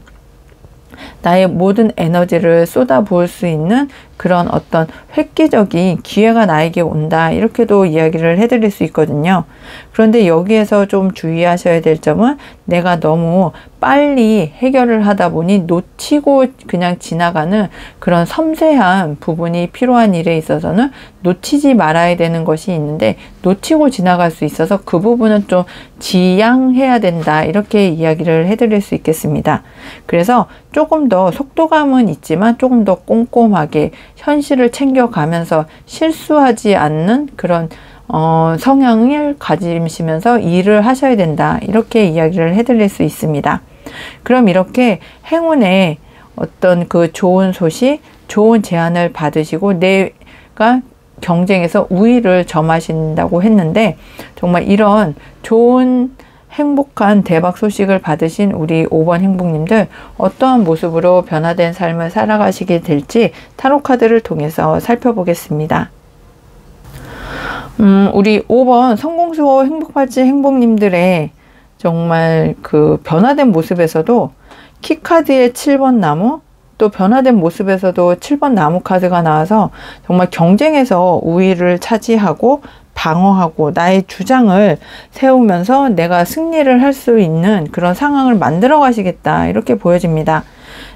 나의 모든 에너지를 쏟아부을 수 있는 그런 어떤 획기적인 기회가 나에게 온다, 이렇게도 이야기를 해드릴 수 있거든요. 그런데 여기에서 좀 주의하셔야 될 점은 내가 너무 빨리 해결을 하다 보니 놓치고 그냥 지나가는 그런 섬세한 부분이 필요한 일에 있어서는 놓치지 말아야 되는 것이 있는데 놓치고 지나갈 수 있어서 그 부분은 좀 지양해야 된다, 이렇게 이야기를 해드릴 수 있겠습니다. 그래서 조금 더 속도감은 있지만 조금 더 꼼꼼하게 현실을 챙겨가면서 실수하지 않는 그런 성향을 가지시면서 일을 하셔야 된다. 이렇게 이야기를 해드릴 수 있습니다. 그럼 이렇게 행운의 어떤 그 좋은 소식, 좋은 제안을 받으시고 내가 경쟁에서 우위를 점하신다고 했는데, 정말 이런 좋은 행복한 대박 소식을 받으신 우리 5번 행복님들, 어떠한 모습으로 변화된 삶을 살아가시게 될지 타로 카드를 통해서 살펴보겠습니다. 우리 5번 성공수호 행복발지 행복님들의 정말 그 변화된 모습에서도 키카드의 7번 나무, 또 변화된 모습에서도 7번 나무 카드가 나와서 정말 경쟁에서 우위를 차지하고 방어하고 나의 주장을 세우면서 내가 승리를 할 수 있는 그런 상황을 만들어 가시겠다, 이렇게 보여집니다.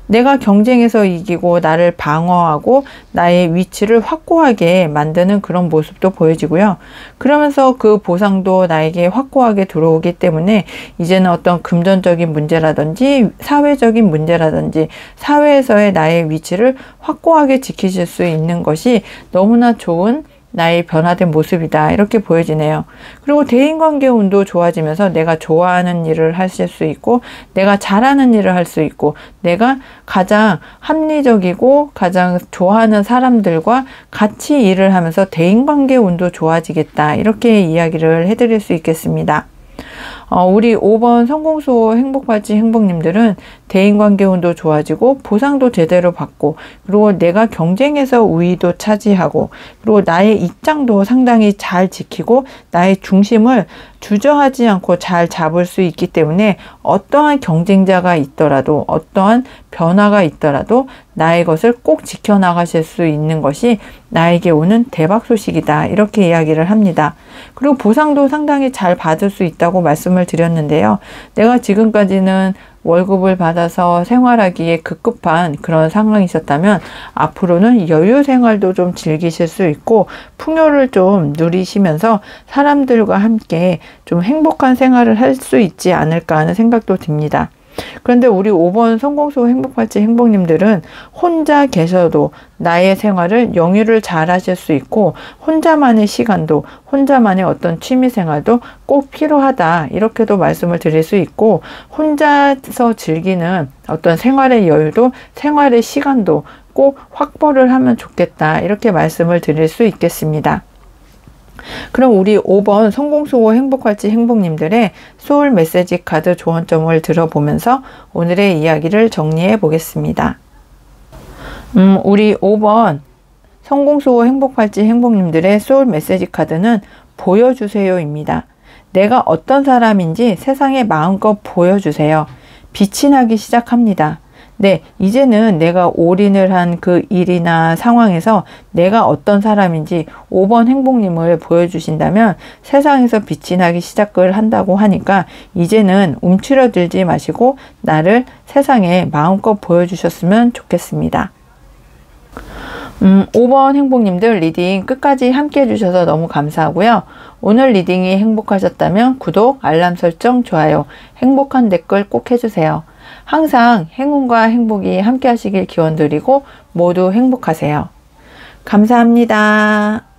내가 경쟁에서 이기고 나를 방어하고 나의 위치를 확고하게 만드는 그런 모습도 보여지고요. 그러면서 그 보상도 나에게 확고하게 들어오기 때문에 이제는 어떤 금전적인 문제라든지 사회적인 문제라든지 사회에서의 나의 위치를 확고하게 지키실 수 있는 것이 너무나 좋은 나의 변화된 모습이다, 이렇게 보여지네요. 그리고 대인관계 운도 좋아지면서 내가 좋아하는 일을 하실 수 있고, 내가 잘하는 일을 할 수 있고, 내가 가장 합리적이고 가장 좋아하는 사람들과 같이 일을 하면서 대인관계 운도 좋아지겠다, 이렇게 이야기를 해드릴 수 있겠습니다. 우리 5번 성공수호 행복발지 행복님들은 대인관계 운도 좋아지고 보상도 제대로 받고, 그리고 내가 경쟁에서 우위도 차지하고, 그리고 나의 입장도 상당히 잘 지키고 나의 중심을 주저하지 않고 잘 잡을 수 있기 때문에 어떠한 경쟁자가 있더라도 어떠한 변화가 있더라도 나의 것을 꼭 지켜나가실 수 있는 것이 나에게 오는 대박 소식이다, 이렇게 이야기를 합니다. 그리고 보상도 상당히 잘 받을 수 있다고 말씀을 드렸는데요. 내가 지금까지는 월급을 받아서 생활하기에 급급한 그런 상황이셨다면 앞으로는 여유 생활도 좀 즐기실 수 있고 풍요를 좀 누리시면서 사람들과 함께 좀 행복한 생활을 할 수 있지 않을까 하는 생각도 듭니다. 그런데 우리 5번 성공수호 행복발지 행복님들은 혼자 계셔도 나의 생활을 영유를 잘 하실 수 있고, 혼자만의 시간도, 혼자만의 어떤 취미생활도 꼭 필요하다, 이렇게도 말씀을 드릴 수 있고, 혼자서 즐기는 어떤 생활의 여유도, 생활의 시간도 꼭 확보를 하면 좋겠다, 이렇게 말씀을 드릴 수 있겠습니다. 그럼 우리 5번 성공수호 행복할지 행복님들의 소울 메시지 카드 조언점을 들어보면서 오늘의 이야기를 정리해 보겠습니다. 우리 5번 성공수호 행복할지 행복님들의 소울 메시지 카드는 보여주세요입니다. 내가 어떤 사람인지 세상에 마음껏 보여주세요. 빛이 나기 시작합니다. 네, 이제는 내가 올인을 한 그 일이나 상황에서 내가 어떤 사람인지 5번 행복님을 보여주신다면 세상에서 빛이 나기 시작을 한다고 하니까 이제는 움츠러들지 마시고 나를 세상에 마음껏 보여주셨으면 좋겠습니다. 5번 행복님들 리딩 끝까지 함께 해주셔서 너무 감사하고요. 오늘 리딩이 행복하셨다면 구독, 알람 설정, 좋아요, 행복한 댓글 꼭 해주세요. 항상 행운과 행복이 함께 하시길 기원드리고 모두 행복하세요. 감사합니다.